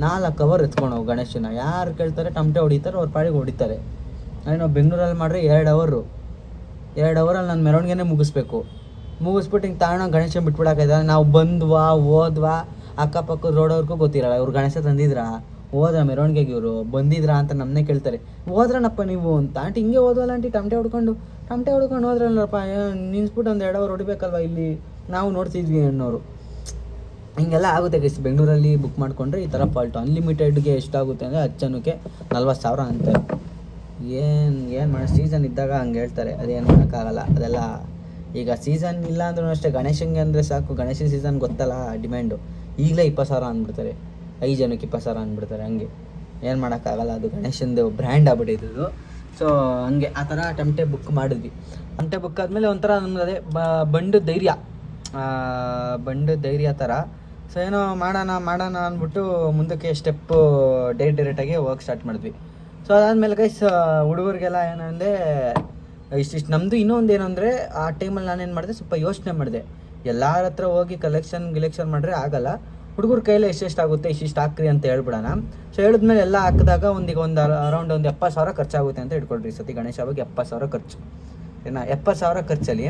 4 ಅವರ್ ಎತ್ಕೊಂಡು ಹೋಗಿ ಗಣೇಶನ. ಯಾರು ಕೇಳ್ತಾರೆ ಟಮಟೆ ಹೊಡಿತಾರೆ, ಅವ್ರ ಪಾಡಿಗೆ ಹೊಡಿತಾರೆ. ಅದೇ ನಾವು ಬೆಂಗಳೂರಲ್ಲಿ ಮಾಡಿದ್ರೆ 2 ಅವರಲ್ಲಿ ನಾನು ಮೆರವಣಿಗೆನೇ ಮುಗಿಸ್ಬಿಟ್ಟು ಹಿಂಗೆ ತಗೊಂಡು ಗಣೇಶನ ಬಿಟ್ಬಿಡೋಕ್ಕಾಯ್ತದೆ. ನಾವು ಹೋದ್ವಾ ಅಕ್ಕಪಕ್ಕ ರೋಡವ್ರಿಗೂ ಗೊತ್ತಿರಲ್ಲ ಇವ್ರು ಗಣೇಶ ತಂದಿದ್ರಾ, ಹೋದ್ರ ಮೆರವಣಿಗೆಗೆ ಇವರು ಬಂದಿದ್ರಾ ಅಂತ ನಮ್ಮನ್ನೇ ಕೇಳ್ತಾರೆ. ಹೋದ್ರನಪ್ಪ ನೀವು ಅಂತ. ಆಂಟಿ ಹಿಂಗೆ ಹೋದ್ವಲ್ಲ ಆಂಟಿ ಟಮಟೆ ಹೊಡ್ಕೊಂಡು ಹೋದ್ರಲ್ಲಪ್ಪ, ನಿನ್ಸ್ಬಿಟ್ಟು ಒಂದು 2 ಅವರ್ ಹೊಡಿಬೇಕಲ್ವ ಇಲ್ಲಿ, ನಾವು ನೋಡ್ತಿದ್ವಿ ಅನ್ನೋರು. ಹಿಂಗೆಲ್ಲ ಆಗುತ್ತೆ ಗೈಸ್ ಬೆಂಗಳೂರಲ್ಲಿ ಬುಕ್ ಮಾಡಿಕೊಂಡ್ರೆ ಈ ಥರ ಫಾಲ್ಟು. ಅನ್ಲಿಮಿಟೆಡ್ಗೆ ಎಷ್ಟಾಗುತ್ತೆ ಅಂದರೆ 10 ಜನಕ್ಕೆ 40,000 ಅಂತಾರೆ. ಏನು ಮಾಡಿ ಸೀಸನ್ ಇದ್ದಾಗ ಹಂಗೆ ಹೇಳ್ತಾರೆ, ಅದೇನು ಮಾಡೋಕ್ಕಾಗಲ್ಲ. ಅದೆಲ್ಲ ಈಗ ಸೀಸನ್ ಇಲ್ಲ ಅಂದ್ರೂ ಅಷ್ಟೇ. ಗಣೇಶನಿಗೆ ಅಂದರೆ ಸಾಕು, ಗಣೇಶನ ಸೀಸನ್ ಗೊತ್ತಲ್ಲ ಡಿಮ್ಯಾಂಡು. ಈಗಲೇ 20,000 ಅಂದ್ಬಿಡ್ತಾರೆ, 5 ಜನಕ್ಕೆ 20,000 ಅಂದ್ಬಿಡ್ತಾರೆ. ಹಂಗೆ ಏನು ಮಾಡೋಕ್ಕಾಗಲ್ಲ, ಅದು ಗಣೇಶಂದು ಬ್ರ್ಯಾಂಡ್ ಆಗ್ಬಿಟ್ಟಿದ್ದು. ಸೊ ಹಂಗೆ ಆ ಥರ ಟಮಟೆ ಬುಕ್ ಮಾಡಿದ್ವಿ. ಟಮಟೆ ಬುಕ್ ಆದಮೇಲೆ ಒಂಥರ ನಮ್ಗೆ ಅದೇ ಬಂಡು ಧೈರ್ಯ ಥರ. ಸೊ ಏನೋ ಮಾಡೋಣ ಅಂದ್ಬಿಟ್ಟು ಮುಂದಕ್ಕೆ ಸ್ಟೆಪ್ಪು ಡೈರೆಕ್ಟಾಗಿ ಹೋಗಕ್ಕೆ ಸ್ಟಾರ್ಟ್ ಮಾಡಿದ್ವಿ. ಸೊ ಅದಾದಮೇಲೆ ಗೈಸ್ ಹುಡುಗರಿಗೆಲ್ಲ ಏನಂದರೆ ಇಷ್ಟಿಷ್ಟು ನಮ್ಮದು. ಇನ್ನೊಂದು ಏನು ಅಂದರೆ ಆ ಟೈಮಲ್ಲಿ ನಾನೇನು ಮಾಡಿದೆ, ಸ್ವಲ್ಪ ಯೋಚನೆ ಮಾಡಿದೆ. ಎಲ್ಲರ ಹತ್ರ ಹೋಗಿ ಗಿಲೆಕ್ಷನ್ ಮಾಡಿದ್ರೆ ಆಗಲ್ಲ. ಹುಡುಗರ ಕೈಯಲ್ಲಿ ಎಷ್ಟೆಷ್ಟಾಗುತ್ತೆ ಇಷ್ಟಿಷ್ಟು ಹಾಕ್ರಿ ಅಂತ ಹೇಳ್ಬಿಡೋಣ. ಸೊ ಹೇಳಿದ್ಮೇಲೆ ಎಲ್ಲ ಹಾಕಿದಾಗ ಒಂದು ಅರೌಂಡ್ ಒಂದು 70,000 ಖರ್ಚಾಗುತ್ತೆ ಅಂತ ಇಟ್ಕೊಳ್ರಿ. ಸತಿ ಗಣೇಶ ಹಬ್ಬಕ್ಕೆ 70,000 ಖರ್ಚು. ಏನ 70,000 ಖರ್ಚಲ್ಲಿ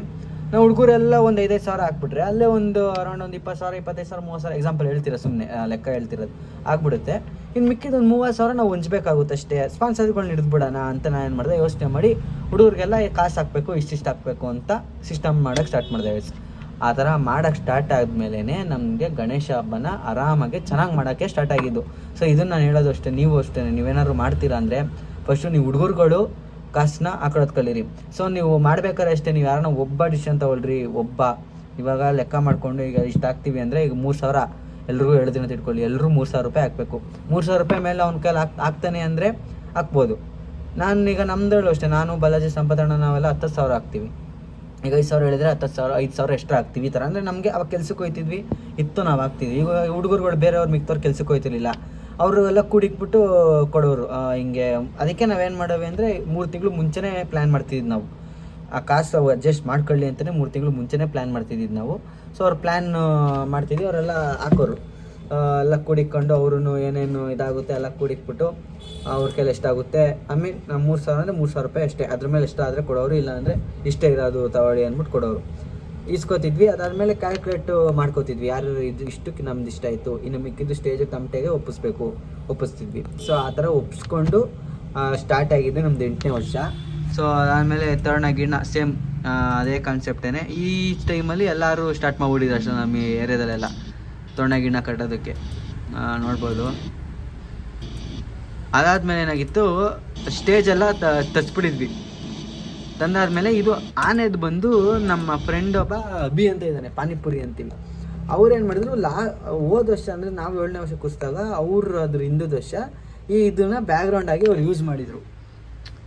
ನಾವು ಹುಡುಗರೆಲ್ಲ ಒಂದು 5,000 ಹಾಕ್ಬಿಟ್ರೆ ಅಲ್ಲೇ ಒಂದು ಅರೌಂಡ್ ಒಂದು 20,000, 25,000, 30,000 ಎಕ್ಸಾಂಪಲ್ ಹೇಳ್ತೀರಾ, ಸುಮ್ಮನೆ ಲೆಕ್ಕ ಹೇಳ್ತಿರೋದು ಆಗ್ಬಿಡುತ್ತೆ. ಇನ್ನು ಮಿಕ್ಕಿದ ಒಂದು 30,000 ನಾವು ಹೊಂಚ್ಬೇಕಾಗುತ್ತೆ ಅಷ್ಟೇ. ಸ್ಪಾನ್ಸರ್ಗಳನ್ನ ಹಿಡಿದ್ಬಿಡೋಣ ಅಂತ ನಾನು ಏನು ಮಾಡಿದೆ, ಯೋಚನೆ ಮಾಡಿ ಹುಡುಗರಿಗೆಲ್ಲ ಕಾಸು ಹಾಕಬೇಕು, ಇಷ್ಟಿಷ್ಟು ಹಾಕಬೇಕು ಅಂತ ಸಿಸ್ಟಮ್ ಮಾಡೋಕ್ಕೆ ಸ್ಟಾರ್ಟ್ ಮಾಡಿದೆ. ಆ ಥರ ಮಾಡೋಕ್ಕೆ ಸ್ಟಾರ್ಟ್ ಆದಮೇಲೆ ನಮಗೆ ಗಣೇಶ ಹಬ್ಬನ ಆರಾಮಾಗಿ ಚೆನ್ನಾಗಿ ಮಾಡೋಕ್ಕೆ ಸ್ಟಾರ್ಟ್ ಆಗಿದ್ದು. ಸೊ ಇದನ್ನು ನಾನು ಹೇಳೋದು ಅಷ್ಟೇ, ನೀವು ಅಷ್ಟೇ, ನೀವೇನಾದ್ರು ಮಾಡ್ತೀರಾ ಅಂದರೆ ಫಸ್ಟು ನೀವು ಹುಡುಗರುಗಳು ಕಾಸನ್ನ ಹಾಕೊಳ್ಳೋದು ಕಲೀರಿ. ಸೊ ನೀವು ಮಾಡ್ಬೇಕಾದ್ರೆ ಅಷ್ಟೇ, ನೀವು ಯಾರನ್ನ ಒಬ್ಬ ಡಿಸಿಷನ್ ತೊಗೊಳ್ರಿ. ಇವಾಗ ಲೆಕ್ಕ ಮಾಡಿಕೊಂಡು ಈಗ ಇಷ್ಟು ಹಾಕ್ತೀವಿ ಅಂದರೆ ಈಗ 3,000 ಎಲ್ರಿಗೂ ಹೇಳ್ತೀನಿ ಅಂತ ಇಟ್ಕೊಳ್ಳಿ, ಎಲ್ಲರೂ 3,000 ರೂಪಾಯಿ ಹಾಕಬೇಕು. 3,000 ರೂಪಾಯಿ ಮೇಲೆ ಅವ್ನ ಕೈಲಿ ಹಾಕ್ತಾನೆ ಅಂದರೆ ಹಾಕ್ಬೋದು. ಈಗ ನಮ್ದು ಅಷ್ಟೇ, ನಾನು ಬಾಲಾಜಿ ಸಂಪದಣ್ಣ ನಾವೆಲ್ಲ 10,000 ಹಾಕ್ತೀವಿ. ಈಗ 5,000 ಹೇಳಿದ್ರೆ 10,000, 5,000 ಎಕ್ಸ್ಟ್ರಾ ಹಾಕ್ತೀವಿ. ಈ ಥರ ಅಂದರೆ ನಮಗೆ ಅವಾಗ ಕೆಲ್ಸಕ್ಕೆ ಹೋಗ್ತಿದ್ವಿ ಇತ್ತು, ನಾವು ಹಾಕ್ತಿದ್ವಿ. ಈಗ ಹುಡುಗರುಗಳು ಬೇರೆಯವ್ರು ಮಿಕ್ತವ್ರು ಕೆಲ್ಸಕ್ಕೆ ಹೋಗ್ತಿರ್ಲಿಲ್ಲ, ಅವರು ಎಲ್ಲ ಕೂಡಿಕ್ಬಿಟ್ಟು ಕೊಡೋರು. ಹಿಂಗೆ ಅದಕ್ಕೆ ನಾವೇನು ಮಾಡೋವಿ ಅಂದರೆ 3 ತಿಂಗಳು ಮುಂಚೆನೇ ಪ್ಲ್ಯಾನ್ ಮಾಡ್ತಿದ್ವಿ ನಾವು. ಆ ಕಾಸು ಅಡ್ಜಸ್ಟ್ ಮಾಡ್ಕೊಳ್ಳಿ ಅಂತಲೇ 3 ತಿಂಗಳು ಮುಂಚೆನೇ ಪ್ಲ್ಯಾನ್ ಮಾಡ್ತಿದ್ದಿದ್ದು ನಾವು. ಸೊ ಅವ್ರು ಪ್ಲ್ಯಾನ್ ಮಾಡ್ತಿದ್ವಿ, ಅವರೆಲ್ಲ ಹಾಕೋರು. ಎಲ್ಲ ಕೂಡಿಕೊಂಡು ಅವರು ಏನೇನು ಇದಾಗುತ್ತೆ ಎಲ್ಲ ಕೂಡಿಕ್ಬಿಟ್ಟು ಅವ್ರ ಕೈಲಿ ಎಷ್ಟಾಗುತ್ತೆ ನಾವು 3,000 ಅಂದರೆ 3,000 ರೂಪಾಯಿ ಅಷ್ಟೇ. ಅದ್ರ ಮೇಲೆ ಎಷ್ಟಾದರೆ ಕೊಡೋರು, ಇಲ್ಲಾಂದರೆ ಇಷ್ಟೇ ಇರೋದು ತಗೊಳ್ಳಿ ಅಂದ್ಬಿಟ್ಟು ಕೊಡೋರು. ಇಸ್ಕೊತಿದ್ವಿ. ಅದಾದಮೇಲೆ ಕ್ಯಾಲ್ಕುಲೇಟು ಮಾಡ್ಕೋತಿದ್ವಿ, ಯಾರು ಇಷ್ಟಕ್ಕೆ ನಮ್ದು ಇಷ್ಟ ಆಯಿತು, ಇನ್ನು ಮಿಕ್ಕಿದ್ದು ಸ್ಟೇಜಿಗೆ ತಮಟೆಗೆ ಒಪ್ಪಿಸ್ತಿದ್ವಿ. ಸೊ ಆ ಥರ ಒಪ್ಪಿಸ್ಕೊಂಡು ಸ್ಟಾರ್ಟ್ ಆಗಿದೆ ನಮ್ದು 8ನೇ ವರ್ಷ. ಸೊ ಅದಾದಮೇಲೆ ತೋರಣ ಗಿಣ್ಣ ಸೇಮ್ ಅದೇ ಕಾನ್ಸೆಪ್ಟೇ. ಈ ಟೈಮಲ್ಲಿ ಎಲ್ಲರೂ ಸ್ಟಾರ್ಟ್ ಮಾಡ್ಬಿಟ್ಟಿದ್ರು ಅಷ್ಟೇ ನಮ್ಮ ಏರಿಯಾದಲ್ಲೆಲ್ಲ ತೋರಣ ಗಿಣ್ಣ ಕಟ್ಟೋದಕ್ಕೆ ನೋಡ್ಬೋದು. ಅದಾದಮೇಲೆ ಏನಾಗಿತ್ತು, ಸ್ಟೇಜೆಲ್ಲ ತರಿಸ್ಬಿಟ್ಟಿದ್ವಿ. ತಂದಾದ್ಮೇಲೆ ಇದು ಆನೆದು ಬಂದು ನಮ್ಮ ಫ್ರೆಂಡ್ ಒಬ್ಬ ಅಭಿ ಅಂತ ಇದ್ದಾನೆ, ಪಾನಿಪುರಿ ಅಂತೀವಿ. ಅವ್ರೇನು ಮಾಡಿದ್ರು ಹೋದ ವರ್ಷ ಅಂದರೆ ನಾವು 7ನೇ ವರ್ಷ ಕೂರಿಸಿದಾಗ ಅವ್ರು ಅದ್ರ ಹಿಂದಿನ ವರ್ಷ ಇದನ್ನು ಬ್ಯಾಕ್ಗ್ರೌಂಡ್ ಆಗಿ ಅವ್ರು ಯೂಸ್ ಮಾಡಿದರು.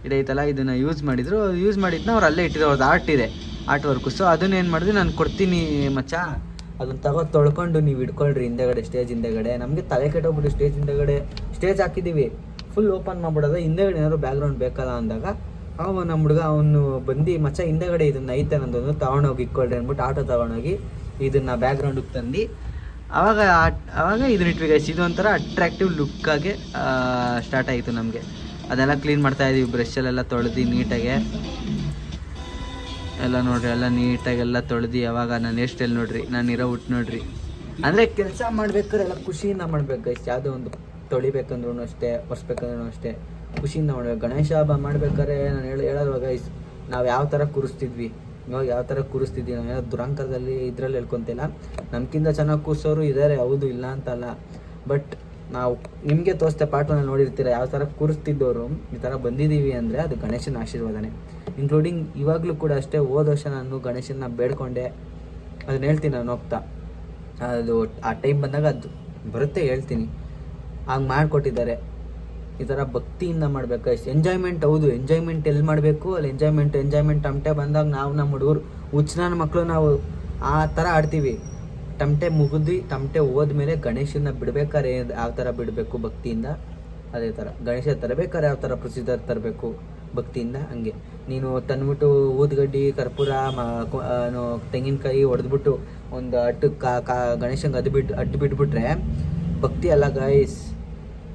ಇದೈತಲ್ಲ ಇದನ್ನು ಯೂಸ್ ಮಾಡಿದ್ನ ಅವ್ರು ಅಲ್ಲೇ ಇಟ್ಟಿದ್ರು. ಅವ್ರದ್ದು ಆರ್ಟ್ ಇದೆ, ಆರ್ಟ್ ವರ್ಕು. ಸೊ ಅದನ್ನೇನು ಮಾಡಿದ್ವಿ, ನಾನು ಕೊಡ್ತೀನಿ ಮಚ್ಚ, ಅದನ್ನು ತೊಳ್ಕೊಂಡು ನೀವು ಇಟ್ಕೊಳ್ರಿ ಹಿಂದೆಗಡೆ, ಸ್ಟೇಜ್ ಹಿಂದೆಗಡೆ. ನಮಗೆ ತಲೆ ಕೆಟ್ಟೋಗ್ಬಿಟ್ಟು ಸ್ಟೇಜ್ ಹಿಂದೆಗಡೆ ಸ್ಟೇಜ್ ಹಾಕಿದ್ದೀವಿ, ಫುಲ್ ಓಪನ್ ಮಾಡ್ಬಿಡೋದು. ಹಿಂದೆಗಡೆ ಏನಾದ್ರು ಬ್ಯಾಕ್ಗ್ರೌಂಡ್ ಬೇಕಲ್ಲ ಅಂದಾಗ ನಮ್ಮ ಹುಡುಗ ಅವನು ಬಂದು ಮಚ್ಚ ಹಿಂದೆಗಡೆ ಇದನ್ನು ಐತೆ ನಂದೊಂದು ತೊಗೊಂಡೋಗಿ ಇಟ್ಕೊಳ್ರಿ ಅಂದ್ಬಿಟ್ಟು ಆಟೋ ತೊಗೊಂಡೋಗಿ ಇದನ್ನು ಬ್ಯಾಕ್ಗ್ರೌಂಡಿಗೆ ತಂದು ಆವಾಗ ಇದನ್ನ ಇಟ್ವಿ ಗೈಸ್. ಇದು ಒಂಥರ ಅಟ್ರಾಕ್ಟಿವ್ ಲುಕ್ಕಾಗೆ ಸ್ಟಾರ್ಟ್ ಆಯಿತು ನಮಗೆ. ಅದೆಲ್ಲ ಕ್ಲೀನ್ ಮಾಡ್ತಾಯಿದ್ದೀವಿ, ಬ್ರಷಲ್ಲೆಲ್ಲ ತೊಳೆದು ನೀಟಾಗೆ ಎಲ್ಲ ನೋಡ್ರಿ, ಎಲ್ಲ ನೀಟಾಗೆಲ್ಲ ತೊಳೆದು. ಯಾವಾಗ ನಾನು ಹೇರ್ ಸ್ಟೈಲ್ ನೋಡ್ರಿ, ನಾನು ಇರೋ ಹುಟ್ಟು ನೋಡ್ರಿ. ಅಂದರೆ ಕೆಲಸ ಮಾಡ್ಬೇಕಾದ್ರೆ ಎಲ್ಲ ಖುಷಿಯಿಂದ ಮಾಡ್ಬೇಕು ಗೈಸ್. ಯಾವುದೋ ಒಂದು ತೊಳಿಬೇಕಂದ್ರೂ ಅಷ್ಟೇ, ಒರೆಸ್ಬೇಕಂದ್ರೂ ಅಷ್ಟೇ ಖುಷಿಯಿಂದ ಮಾಡ್ಬೇಕು. ಗಣೇಶ ಹಬ್ಬ ಮಾಡ್ಬೇಕಾದ್ರೆ ನಾನು ಹೇಳೋದು ಗೈಸ್, ನಾವು ಯಾವ ಥರ ಕೂರಿಸ್ತಿದ್ವಿ, ಇವಾಗ ಯಾವ ಥರ ಕೂರಿಸ್ತಿದ್ವಿ. ನಾವು ಏನೋ ದುರಂಕರದಲ್ಲಿ ಇದರಲ್ಲಿ ಹೇಳ್ಕೊತಿಲ್ಲ, ನಮ್ಗಿಂತ ಚೆನ್ನಾಗಿ ಕೂರಿಸೋರು ಇದ್ದಾರೆ, ಹೌದು, ಇಲ್ಲ ಅಂತಲ್ಲ. ಬಟ್ ನಾವು ನಿಮಗೆ ತೋರಿಸ್ತೆ ಪಾಠವನ್ನು ನೋಡಿರ್ತೀರ, ಯಾವ ಥರ ಕೂರಿಸ್ತಿದ್ದವರು ಈ ಥರ ಬಂದಿದ್ದೀವಿ ಅಂದರೆ ಅದು ಗಣೇಶನ ಆಶೀರ್ವಾದನೇ. ಇನ್ಕ್ಲೂಡಿಂಗ್ ಇವಾಗಲೂ ಕೂಡ ಅಷ್ಟೇ. ಹೋದ ವರ್ಷ ನಾನು ಗಣೇಶನ ಬೇಡ್ಕೊಂಡೆ, ಅದನ್ನ ಹೇಳ್ತೀನಿ ನಾನು ಹೋಗ್ತಾ. ಅದು ಆ ಟೈಮ್ ಬಂದಾಗ ಅದು ಬರುತ್ತೆ, ಹೇಳ್ತೀನಿ. ಹಂಗೆ ಮಾಡಿಕೊಟ್ಟಿದ್ದಾರೆ. ಈ ಥರ ಭಕ್ತಿಯಿಂದ ಮಾಡಬೇಕು. ಎಂಜಾಯ್ಮೆಂಟ್, ಹೌದು, ಎಂಜಾಯ್ಮೆಂಟ್ ಎಲ್ಲಿ ಮಾಡಬೇಕು ಅಲ್ಲಿ ಎಂಜಾಯ್ಮೆಂಟ್ ತಮಟೆ ಬಂದಾಗ ನಾವು ನಮ್ಮ ಹುಡುಗರು ಹುಚ್ಚನ ಮಕ್ಕಳು ನಾವು ಆ ಥರ ಆಡ್ತೀವಿ. ತಮಟೆ ಮುಗಿದು ತಮಟೆ ಹೋದ್ಮೇಲೆ ಗಣೇಶನ ಬಿಡ್ಬೇಕಾದ್ರೆ ಯಾವ ಥರ ಬಿಡಬೇಕು ಭಕ್ತಿಯಿಂದ, ಅದೇ ಥರ ಗಣೇಶ ತರಬೇಕಾದ್ರೆ ಯಾವ ಥರ ಪ್ರೊಸೀಜರ್ ತರಬೇಕು ಭಕ್ತಿಯಿಂದ. ಹಂಗೆ ನೀನು ತಂದ್ಬಿಟ್ಟು ಊದ್ಗಡ್ಡಿ, ಕರ್ಪೂರ, ತೆಂಗಿನಕಾಯಿ ಹೊಡೆದ್ಬಿಟ್ಟು ಒಂದು ಗಣೇಶಂಗೆ ಅಡ್ಡು ಬಿಟ್ಬಿಟ್ರೆ ಭಕ್ತಿ ಅಲ್ಲ ಗೈಸ್.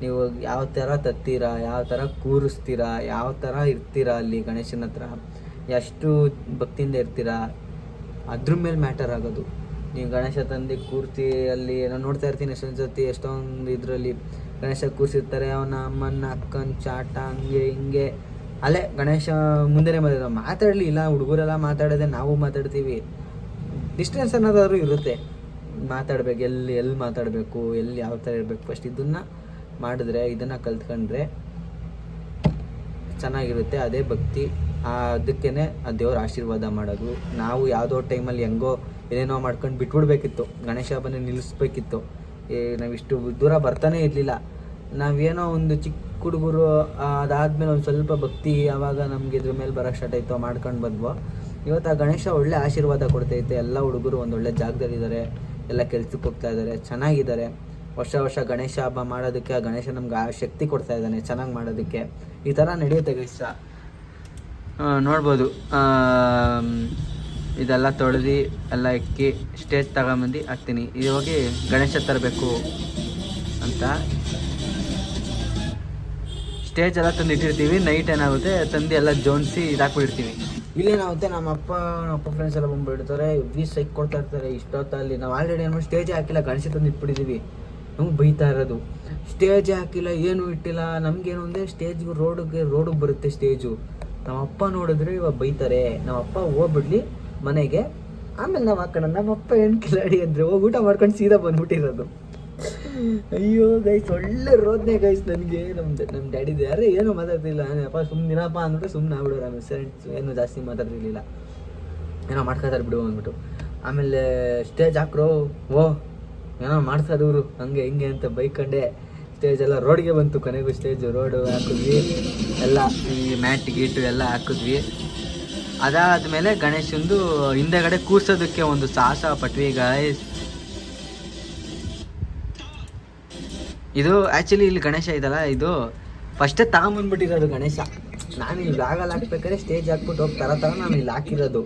ನೀವು ಯಾವ ಥರ ತತ್ತೀರಾ, ಯಾವ ಥರ ಕೂರಿಸ್ತೀರಾ, ಯಾವ ಥರ ಇರ್ತೀರಾ ಅಲ್ಲಿ ಗಣೇಶನ ಹತ್ರ, ಎಷ್ಟು ಭಕ್ತಿಯಿಂದ ಇರ್ತೀರಾ, ಅದ್ರ ಮೇಲೆ ಮ್ಯಾಟರ್ ಆಗೋದು. ನೀವು ಗಣೇಶ ತಂದು ಕೂರ್ತಿ ಅಲ್ಲಿ ನಾನು ನೋಡ್ತಾ ಇರ್ತೀನಿ ಎಷ್ಟೊಂದು ಜೊತೆ, ಎಷ್ಟೊಂದು ಇದರಲ್ಲಿ ಗಣೇಶ ಕೂರಿಸಿರ್ತಾರೆ, ಅವನ ಅಮ್ಮನ ಅಕ್ಕನ ಚಾಟ ಹಂಗೆ ಹಿಂಗೆ. ಅಲ್ಲೇ ಗಣೇಶ ಮುಂದೆನೇ ಮಾತಾಡಲಿ, ಇಲ್ಲ ಹುಡುಗರೆಲ್ಲ ಮಾತಾಡೋದೆ, ನಾವು ಮಾತಾಡ್ತೀವಿ. ಡಿಸ್ಟೆನ್ಸ್ ಅನ್ನೋದಾದ್ರೂ ಇರುತ್ತೆ, ಮಾತಾಡ್ಬೇಕು, ಎಲ್ಲಿ ಮಾತಾಡಬೇಕು, ಎಲ್ಲಿ ಯಾವ ಥರ ಇರಬೇಕು. ಫಸ್ಟ್ ಇದನ್ನು ಮಾಡಿದ್ರೆ, ಇದನ್ನು ಕಲ್ತ್ಕೊಂಡ್ರೆ ಚೆನ್ನಾಗಿರುತ್ತೆ. ಅದೇ ಭಕ್ತಿ. ಅದಕ್ಕೇ ಆ ದೇವ್ರ ಆಶೀರ್ವಾದ ಮಾಡೋದು. ನಾವು ಯಾವುದೋ ಟೈಮಲ್ಲಿ ಹೆಂಗೋ ಏನೇನೋ ಮಾಡ್ಕೊಂಡು ಬಿಟ್ಬಿಡ್ಬೇಕಿತ್ತು, ಗಣೇಶ ಹಬ್ಬನೇ ನಿಲ್ಲಿಸ್ಬೇಕಿತ್ತು. ನಾವಿಷ್ಟು ದೂರ ಬರ್ತಾನೆ ಇರಲಿಲ್ಲ. ನಾವೇನೋ ಒಂದು ಚಿಕ್ಕ ಹುಡುಗರು ಅದಾದಮೇಲೆ ಒಂದು ಸ್ವಲ್ಪ ಭಕ್ತಿ ಆವಾಗ ನಮಗೆ ಇದ್ರ ಮೇಲೆ ಬರೋಕ್ಕೆ ಸ್ಟಾರ್ಟ್ ಆಯಿತು, ಮಾಡ್ಕೊಂಡು ಬಂದ್ವೋ. ಇವತ್ತು ಆ ಗಣೇಶ ಒಳ್ಳೆ ಆಶೀರ್ವಾದ ಕೊಡ್ತೈತೆ. ಎಲ್ಲ ಹುಡುಗರು ಒಂದೊಳ್ಳೆ ಜಾಗದಲ್ಲಿದ್ದಾರೆ, ಎಲ್ಲ ಕೆಲ್ಸಕ್ಕೆ ಹೋಗ್ತಾ ಇದ್ದಾರೆ, ಚೆನ್ನಾಗಿದ್ದಾರೆ. ವರ್ಷ ಗಣೇಶ ಹಬ್ಬ ಮಾಡೋದಕ್ಕೆ ಆ ಗಣೇಶ ನಮ್ಗೆ ಆ ಶಕ್ತಿ ಕೊಡ್ತಾ ಇದ್ದಾನೆ ಚೆನ್ನಾಗಿ ಮಾಡೋದಕ್ಕೆ. ಈ ಥರ ನಡೆಯುತ್ತೆ ಗೈಸ. ನೋಡ್ಬೋದು ಇದೆಲ್ಲ ತೊಳೆದು ಎಲ್ಲ ಇಕ್ಕಿ ಸ್ಟೇಜ್ ತಗೊಂಬಂದು ಹಾಕ್ತೀನಿ. ಇದು ಹೋಗಿ ಗಣೇಶ ತರಬೇಕು ಅಂತ ಸ್ಟೇಜ್ ಎಲ್ಲ ತಂದು ಇಟ್ಟಿರ್ತೀವಿ. ನೈಟ್ ಏನಾಗುತ್ತೆ ತಂದು ಎಲ್ಲ ಜೋಡಿಸಿ ಇದಾಕ್ಬಿಟ್ಟಿರ್ತೀವಿ. ಇಲ್ಲೇನಾಗುತ್ತೆ ನಮ್ಮ ಅಪ್ಪ ಫ್ರೆಂಡ್ಸ್ ಎಲ್ಲ ಬಂದುಬಿಡ್ತಾರೆ, ಸೈಕ್ ಕೊಡ್ತಾ ಇರ್ತಾರೆ ಇಷ್ಟೊತ್ತಲ್ಲಿ. ನಾವು ಆಲ್ರೆಡಿ ಏನು ಸ್ಟೇಜ್ ಹಾಕಿಲ್ಲ, ಗಣೇಶ ತಂದು ಇಟ್ಬಿಟ್ಟಿದ್ದೀವಿ. ನಮ್ಗೆ ಬೈತಾ ಇರೋದು, ಸ್ಟೇಜ್ ಹಾಕಿಲ್ಲ ಏನೂ ಇಟ್ಟಿಲ್ಲ. ನಮಗೇನು ಅಂದರೆ ಸ್ಟೇಜ್ಗೆ ರೋಡಿಗೆ ಬರುತ್ತೆ ಸ್ಟೇಜು. ನಮ್ಮ ಅಪ್ಪ ನೋಡಿದ್ರೆ ಇವಾಗ ಬೈತಾರೆ. ನಮ್ಮ ಅಪ್ಪ ಹೋಗ್ಬಿಡ್ಲಿ ಮನೆಗೆ, ಆಮೇಲೆ ನಾವು ಹಾಕೋಣ. ನಮ್ಮ ಅಪ್ಪ ಏನು ಕಿಲಾಡಿ ಅಂದರೆ ಹೋಗಿ ಊಟ ಮಾಡ್ಕೊಂಡು ಸೀದಾ ಬಂದ್ಬಿಟ್ಟಿರೋದು. ಅಯ್ಯೋ ಗೈಸ್, ಒಳ್ಳೆ ರೋದನೆ ಗೈಸ್ ನನಗೆ. ನಮ್ಮ ಡ್ಯಾಡಿದು ಯಾರೇ ಏನೂ ಮಾತಾಡ್ತಿಲ್ಲ. ಅಪ್ಪ ಸುಮ್ಮನಿರಪ್ಪ ಅಂದ್ಬಿಟ್ಟು ಸುಮ್ಮನೆ ಆಗ್ಬಿಡೋರು. ಆಮೇಲೆ ಫ್ರೆಂಡ್ಸ್ ಏನು ಜಾಸ್ತಿ ಮಾತಾಡ್ತಿರ್ಲಿಲ್ಲ, ಏನೋ ಮಾಡ್ಕೊತಾರೆ ಬಿಡು ಅಂದ್ಬಿಟ್ಟು. ಆಮೇಲೆ ಸ್ಟೇಜ್ ಹಾಕ್ರೋ, ಏನೋ ಮಾಡ್ತಾರೆ ಇವರು ಹಂಗೆ ಹಿಂಗೆ ಅಂತ ಬೈಕೊಂಡೆ ಸ್ಟೇಜ್ ಎಲ್ಲ ರೋಡ್ಗೆ ಬಂತು. ಕೊನೆಗೂ ಸ್ಟೇಜು ರೋಡು ಹಾಕಿದ್ವಿ, ಎಲ್ಲ ಈ ಮ್ಯಾಟ್ ಗೀಟು ಎಲ್ಲ ಹಾಕಿದ್ವಿ. ಅದಾದಮೇಲೆ ಗಣೇಶಂದು ಹಿಂದೆಗಡೆ ಕೂರ್ಸೋದಕ್ಕೆ ಒಂದು ಸಾಹಸ ಪಟ್ವಿ ಗಾಯ್ಸ್. ಇದು ಆ್ಯಕ್ಚುಲಿ ಇಲ್ಲಿ ಗಣೇಶ ಇದಲ್ಲ, ಇದು ಫಸ್ಟೇ ತಗೊಂಬಂದ್ಬಿಟ್ಟಿರೋದು ಗಣೇಶ. ನಾನು ಇಲ್ಲಿ ಬ್ಯಾಗಲ್ಲಿ ಹಾಕ್ಬೇಕಾದ್ರೆ ಸ್ಟೇಜ್ ಹಾಕ್ಬಿಟ್ಟು ಹೋಗಿ ಥರ ನಾನು ಇಲ್ಲಿ ಹಾಕಿರೋದು.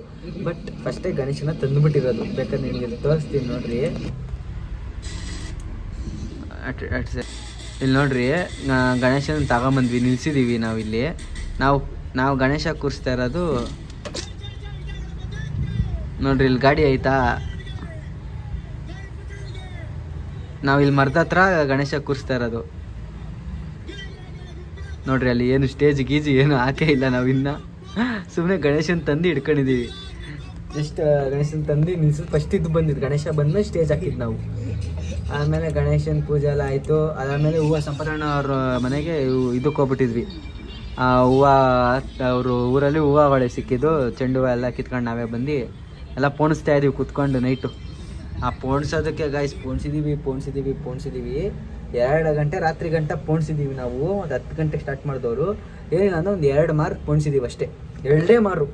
ಬಟ್ ಫಸ್ಟೇ ಗಣೇಶನ ತಂದುಬಿಟ್ಟಿರೋದು. ಬೇಕಾದ್ರೆ ನಿಮಗೆ ತೋರಿಸ್ತೀನಿ ನೋಡ್ರಿ. ಇಲ್ಲಿ ನೋಡ್ರಿ, ಗಣೇಶನ ತಗೊಂಬಂದ್ವಿ, ನಿಲ್ಸಿದ್ದೀವಿ ನಾವಿಲ್ಲಿ. ನಾವು ಗಣೇಶ ಕೂರಿಸ್ತಾ ಇರೋದು ನೋಡ್ರಿ. ಇಲ್ಲಿ ಗಾಡಿ ಆಯ್ತಾ, ನಾವು ಇಲ್ಲಿ ಮರದ ಹತ್ರ ಗಣೇಶ ಕೂರಿಸ್ತಾ ಇರೋದು ನೋಡ್ರಿ. ಅಲ್ಲಿ ಏನು ಸ್ಟೇಜ್ ಗೀಜಿ ಏನು ಹಾಕೇ ಇಲ್ಲ, ನಾವು ಇನ್ನು ಸುಮ್ಮನೆ ಗಣೇಶನ ತಂದು ಹಿಡ್ಕೊಂಡಿದ್ದೀವಿ. ಜಸ್ಟ್ ಗಣೇಶನ ತಂದು ನಿಲ್ಸಿದ್ದು ಫಸ್ಟ್ ಇದು ಬಂದಿದ್ದು. ಗಣೇಶ ಬಂದಮೇಲೆ ಸ್ಟೇಜ್ ಹಾಕಿದ್ದು ನಾವು. ಆಮೇಲೆ ಗಣೇಶನ ಪೂಜೆ ಎಲ್ಲ ಆಯಿತು. ಅದಾದಮೇಲೆ ಹೂವು ಸಂಪರಣ ಅವ್ರ ಮನೆಗೆ ಇದಕ್ಕೆ ಹೋಗ್ಬಿಟ್ಟಿದ್ವಿ. ಹೂವು ಅವರು ಊರಲ್ಲಿ ಹೂವು ಒಳ್ಳೆ ಸಿಕ್ಕಿದ್ದು, ಚೆಂಡು ಹೂವು ಎಲ್ಲ ಕಿತ್ಕೊಂಡು ನಾವೇ ಬಂದು ಎಲ್ಲ ಪೋಣಿಸ್ತಾ ಇದ್ದೀವಿ ಕೂತ್ಕೊಂಡು ನೈಟು. ಆ ಪೋಣಿಸೋದಕ್ಕೆ ಗಾಯ್ಸ್ ಪೋಣಿಸಿದ್ದೀವಿ 2 ಗಂಟೆ ರಾತ್ರಿ ಗಂಟೆ ಪೋಣಿಸಿದ್ದೀವಿ ನಾವು. ಒಂದು 10 ಗಂಟೆಗೆ ಸ್ಟಾರ್ಟ್ ಮಾಡಿದವರು ಏನಿಲ್ಲ ಅಂದರೆ ಒಂದು 2 ಮಾರು ಪೋಣಿಸಿದ್ದೀವಿ ಅಷ್ಟೇ. 2 ಮಾರು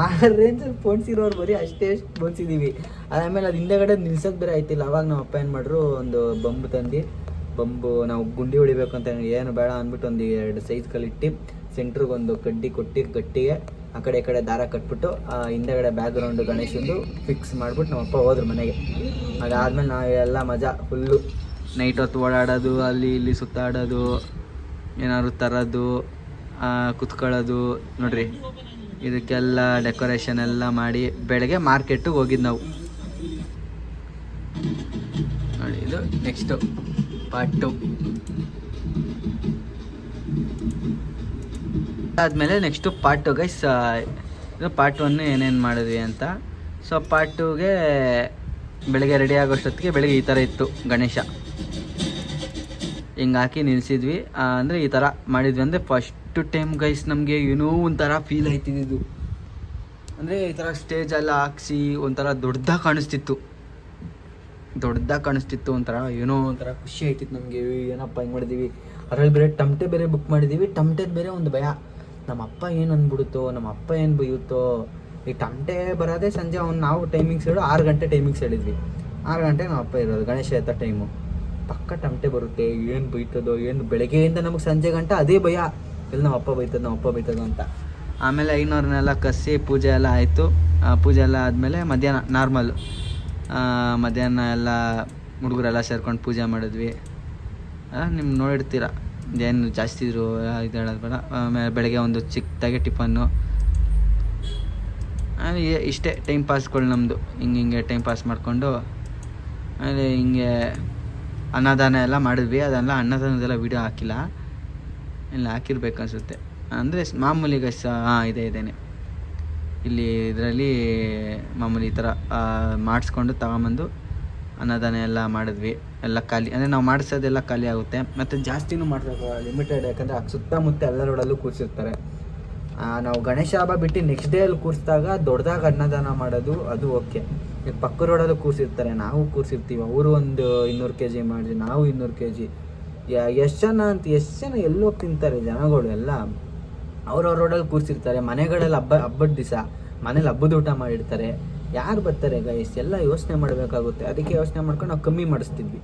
ಆ ರೇಂಜಲ್ಲಿ ಪೋಣಿಸಿರೋರು ಬರೀ ಅಷ್ಟೇ ಪೋಣಿಸಿದ್ದೀವಿ. ಅದಾದಮೇಲೆ ಅದು ಹಿಂದೆಗಡೆ ನಿಲ್ಸೋದು ಬೇರೆ ಆಯ್ತಿಲ್ಲ. ಅವಾಗ ನಮ್ಮ ಅಪ್ಪ ಏನು ಮಾಡ್ರು, ಒಂದು ಬಂಬು ತಂದು, ಬಂಬು ನಾವು ಗುಂಡಿ ಹೊಡಿಬೇಕು ಅಂತ ಏನು ಬೇಡ ಅಂದ್ಬಿಟ್ಟು ಒಂದು 2 ಸೈಜ್ ಕಲ್ಲಿಟ್ಟು ಸೆಂಟ್ರಿಗೆ ಒಂದು ಕಡ್ಡಿ ಕೊಟ್ಟು ಗಟ್ಟಿಗೆ ಆ ಕಡೆ ಈ ಕಡೆ ದಾರ ಕಟ್ಬಿಟ್ಟು ಹಿಂದೆಗಡೆ ಬ್ಯಾಕ್ಗ್ರೌಂಡ್ ಗಣೇಶಂದು ಫಿಕ್ಸ್ ಮಾಡಿಬಿಟ್ಟು ನಮ್ಮ ಅಪ್ಪ ಹೋದ್ರು ಮನೆಗೆ. ಅದಾದಮೇಲೆ ನಾವೆಲ್ಲ ಮಜಾ ಫುಲ್ಲು ನೈಟ್ ಹೊತ್ತು ಓಡಾಡೋದು, ಅಲ್ಲಿ ಇಲ್ಲಿ ಸುತ್ತಾಡೋದು, ಏನಾದ್ರು ತರೋದು, ಕುತ್ಕೊಳ್ಳೋದು ನೋಡ್ರಿ. ಇದಕ್ಕೆಲ್ಲ ಡೆಕೋರೇಷನ್ ಎಲ್ಲ ಮಾಡಿ ಬೆಳಗ್ಗೆ ಮಾರ್ಕೆಟಿಗೆ ಹೋಗಿದ್ದು ನಾವು ನೋಡಿ. ಇದು ನೆಕ್ಸ್ಟು ಪಾರ್ಟ್ 2. ಆದಮೇಲೆ ನೆಕ್ಸ್ಟು ಪಾರ್ಟ್ 2 ಗೈಸ್. ಇದು ಪಾರ್ಟ್ 1 ಏನೇನು ಮಾಡಿದ್ವಿ ಅಂತ. ಸೊ ಪಾರ್ಟ್ 2ಗೆ ಬೆಳಗ್ಗೆ ರೆಡಿ ಆಗೋಷ್ಟೊತ್ತಿಗೆ ಬೆಳಗ್ಗೆ ಈ ಥರ ಇತ್ತು ಗಣೇಶ. ಹಿಂಗೆ ಹಾಕಿ ನಿಲ್ಲಿಸಿದ್ವಿ. ಅಂದರೆ ಈ ಥರ ಮಾಡಿದ್ವಿ. ಅಂದರೆ ಫಸ್ಟು ಟೈಮ್ ಗೈಸ್ ನಮಗೆ ಏನೋ ಒಂಥರ ಫೀಲ್ ಆಯ್ತಿದ್ದು. ಅಂದರೆ ಈ ಥರ ಸ್ಟೇಜೆಲ್ಲ ಹಾಕ್ಸಿ ಒಂಥರ ದೊಡ್ಡದಾಗಿ ಕಾಣಿಸ್ತಿತ್ತು. ಒಂಥರ ಏನೋ ಒಂಥರ ಖುಷಿ ಆಯ್ತಿತ್ತು ನಮಗೆ. ಏನಪ್ಪ ಹಿಂಗೆ ಮಾಡಿದ್ದೀವಿ. ಅದ್ರಲ್ಲಿ ಬೇರೆ ಟಮಟೆ ಬೇರೆ ಬುಕ್ ಮಾಡಿದ್ದೀವಿ. ಟಮಟೆದು ಬೇರೆ ಒಂದು ಭಯ, ನಮ್ಮ ಅಪ್ಪ ಏನು ಅಂದ್ಬಿಡುತ್ತೋ, ನಮ್ಮ ಅಪ್ಪ ಏನು ಬೈಯುತ್ತೋ. ಈ ಟಮಟೆ ಬರೋದೇ ಸಂಜೆ ನಾವು ಟೈಮಿಂಗ್ಸ್ 6 ಗಂಟೆ ಟೈಮಿಂಗ್ಸ್ ಹೇಳಿದ್ವಿ. 6 ಗಂಟೆ ನಮ್ಮ ಅಪ್ಪ ಇರೋದು ಗಣೇಶ ಎತ್ತ ಟೈಮು. ಪಕ್ಕ ಟಮಟೆ ಬರುತ್ತೆ, ಏನು ಬೈತದೋ ಏನು. ಬೆಳಗ್ಗೆಯಿಂದ ನಮಗೆ ಸಂಜೆ ಗಂಟೆ ಅದೇ ಭಯ, ಎಲ್ಲಿ ನಮ್ಮ ಅಪ್ಪ ಬೈತದೋ ಅಂತ. ಆಮೇಲೆ ಐನೂರನ್ನೆಲ್ಲ ಕಸಿ ಪೂಜೆ ಎಲ್ಲ ಆಯಿತು. ಪೂಜೆ ಎಲ್ಲ ಆದಮೇಲೆ ಮಧ್ಯಾಹ್ನ ನಾರ್ಮಲ್ಲು ಮಧ್ಯಾಹ್ನ ಎಲ್ಲ ಹುಡುಗರೆಲ್ಲ ಸೇರ್ಕೊಂಡು ಪೂಜೆ ಮಾಡಿದ್ವಿ. ನಿಮ್ಗೆ ನೋಡಿರ್ತೀರ, ಏನು ಜಾಸ್ತಿ ಇದ್ರು ಇದು ಹೇಳೋದು ಬೇಡ. ಆಮೇಲೆ ಬೆಳಗ್ಗೆ ಒಂದು ಚಿಕ್ಕದಾಗೆ ಟಿಫನ್ನು. ಆಮೇಲೆ ಇಷ್ಟೇ ಟೈಮ್ ಪಾಸ್ಗಳು ನಮ್ಮದು. ಹಿಂಗೆ ಟೈಮ್ ಪಾಸ್ ಮಾಡಿಕೊಂಡು ಆಮೇಲೆ ಹಿಂಗೆ ಅನ್ನದಾನ ಎಲ್ಲ ಮಾಡಿದ್ವಿ. ಅದೆಲ್ಲ ಅನ್ನದಾನದೆಲ್ಲ ವೀಡಿಯೋ ಹಾಕಿಲ್ಲ, ಇಲ್ಲ ಹಾಕಿರ್ಬೇಕು ಅನಿಸುತ್ತೆ. ಅಂದರೆ ಮಾಮೂಲಿ ಗೈಸ್. ಇದೇನೆ ಇಲ್ಲಿ ಇದರಲ್ಲಿ ಮಾಮೂಲಿ ಈ ಥರ ಮಾಡಿಸ್ಕೊಂಡು ತಗೊಂಬಂದು ಅನ್ನದಾನ ಎಲ್ಲ ಮಾಡಿದ್ವಿ. ಎಲ್ಲ ಖಾಲಿ, ಅಂದರೆ ನಾವು ಮಾಡಿಸೋದೆಲ್ಲ ಖಾಲಿ ಆಗುತ್ತೆ. ಮತ್ತು ಜಾಸ್ತಿನೂ ಮಾಡಬೇಕು, ಲಿಮಿಟೆಡ್. ಯಾಕಂದರೆ ಸುತ್ತಮುತ್ತ ಎಲ್ಲ ರೋಡಲ್ಲೂ ಕೂರಿಸಿರ್ತಾರೆ. ನಾವು ಗಣೇಶ ಹಬ್ಬ ಬಿಟ್ಟು ನೆಕ್ಸ್ಟ್ ಡೇ ಅಲ್ಲಿ ಕೂರಿಸಿದಾಗ ದೊಡ್ಡದಾಗಿ ಅನ್ನದಾನ ಮಾಡೋದು ಅದು ಓಕೆ. ಈಗ ಪಕ್ಕ ರೋಡಲ್ಲೂ ಕೂರಿಸಿರ್ತಾರೆ, ನಾವು ಕೂರಿಸಿರ್ತೀವಿ. ಅವರು ಒಂದು 200 kg ಮಾಡಿದ್ವಿ, ನಾವು 200 kg. ಎಷ್ಟು ಜನ ಎಲ್ಲೋ ತಿಂತಾರೆ ಜನಗಳು ಎಲ್ಲ. ಅವ್ರವ್ರ ರೋಡಲ್ಲಿ ಕೂರಿಸಿರ್ತಾರೆ. ಮನೆಗಳಲ್ಲಿ ಹಬ್ಬದ ದಿವಸ ಮನೇಲಿ ಹಬ್ಬದ ಊಟ ಮಾಡಿರ್ತಾರೆ. ಯಾರು ಬರ್ತಾರೆ ಗೈಸ್? ಎಲ್ಲ ಯೋಚನೆ ಮಾಡಬೇಕಾಗುತ್ತೆ. ಅದಕ್ಕೆ ಯೋಚನೆ ಮಾಡ್ಕೊಂಡು ನಾವು ಕಮ್ಮಿ ಮಾಡಿಸ್ತಿದ್ವಿ.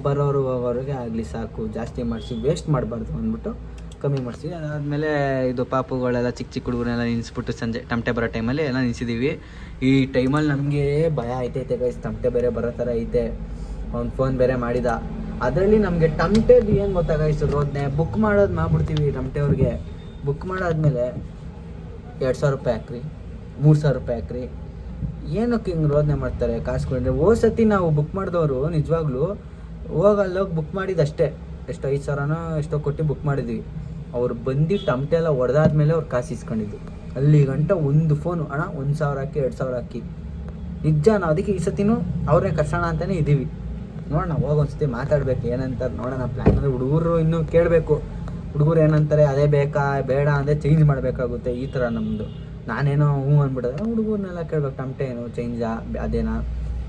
ಬರೋರು ಹೋಗೋರಿಗೆ ಆಗಲಿ ಸಾಕು, ಜಾಸ್ತಿ ಮಾಡಿಸಿ ವೇಸ್ಟ್ ಮಾಡಬಾರ್ದು ಅಂದ್ಬಿಟ್ಟು ಕಮ್ಮಿ ಮಾಡಿಸ್ತೀವಿ. ಅದಾದಮೇಲೆ ಇದು ಪಾಪುಗಳೆಲ್ಲ ಚಿಕ್ಕ ಚಿಕ್ಕ ಹುಡುಗರೆಲ್ಲ ನಿಲ್ಲಿಸ್ಬಿಟ್ಟು ಸಂಜೆ ತಮಟೆ ಬರೋ ಟೈಮಲ್ಲಿ ಎಲ್ಲ ನಿಲ್ಲಿಸಿದ್ದೀವಿ. ಈ ಟೈಮಲ್ಲಿ ನಮಗೆ ಭಯ ಐತೈತೆ ಗೈಸ್, ತಮಟೆ ಬೇರೆ ಬರೋ ಥರ ಐತೆ. ಅವ್ನು ಫೋನ್ ಬೇರೆ ಮಾಡಿದ. ಅದರಲ್ಲಿ ನಮಗೆ ತಮಟೆದು ಏನು ಗೊತ್ತಾ ಗೈಸ್, ರೋದನೆ ಬುಕ್ ಮಾಡೋದು ಮಾಡ್ಬಿಡ್ತೀವಿ. ತಮಟೆ ಅವ್ರಿಗೆ ಬುಕ್ ಮಾಡಾದ್ಮೇಲೆ 2000 ರೂಪಾಯಿ ಹಾಕ್ರಿ, 3000 ರೂಪಾಯಿ ಹಾಕ್ರಿ, ಏನಕ್ಕೆ ಹಿಂಗೆ ರೋದನೆ ಮಾಡ್ತಾರೆ ಕಾಸು ಕೊಟ್ಟರೆ. ಸತಿ ನಾವು ಬುಕ್ ಮಾಡಿದವರು ನಿಜವಾಗ್ಲೂ ಹೋಗಲ್ಲೋಗಿ ಬುಕ್ ಮಾಡಿದ್ದಷ್ಟೇ, ಎಷ್ಟೋ 5000ನೋ ಎಷ್ಟೋ ಕೊಟ್ಟು ಬುಕ್ ಮಾಡಿದ್ವಿ. ಅವ್ರು ಬಂದು ತಮಟೆ ಎಲ್ಲ ಹೊಡೆದಾದ್ಮೇಲೆ ಅವ್ರು ಕಾಸು ಇಸ್ಕೊಂಡಿದ್ದು. ಅಲ್ಲಿ ಗಂಟ ಒಂದು ಫೋನು ಅಣ್ಣ 1000 ಹಾಕಿ 2000 ಹಾಕಿ. ನಿಜ ನಾವು ಅದಕ್ಕೆ ಈ ಸತಿನೂ ಅವ್ರನ್ನೇ ಕರ್ಸೋಣ ಅಂತಲೇ ಇದ್ದೀವಿ. ನೋಡೋಣ ಹೋಗೊಂದ್ಸತಿ ಮಾತಾಡ್ಬೇಕು ಏನಂತಾರೆ ನೋಡೋಣ. ಪ್ಲ್ಯಾನ್ ಅಂದರೆ ಹುಡುಗರು ಇನ್ನೂ ಕೇಳಬೇಕು, ಹುಡುಗರು ಏನಂತಾರೆ ಅದೇ ಬೇಕಾ ಬೇಡ ಅಂದರೆ ಚೇಂಜ್ ಮಾಡಬೇಕಾಗುತ್ತೆ. ಈ ಥರ ನಮ್ಮದು ನಾನೇನೋ ಹ್ಞೂ ಅಂದ್ಬಿಡೋದು. ಹುಡುಗರನ್ನೆಲ್ಲ ಕೇಳ್ಬೇಕು, ಟಮಟೆ ಏನು ಚೇಂಜಾ ಅದೇನಾ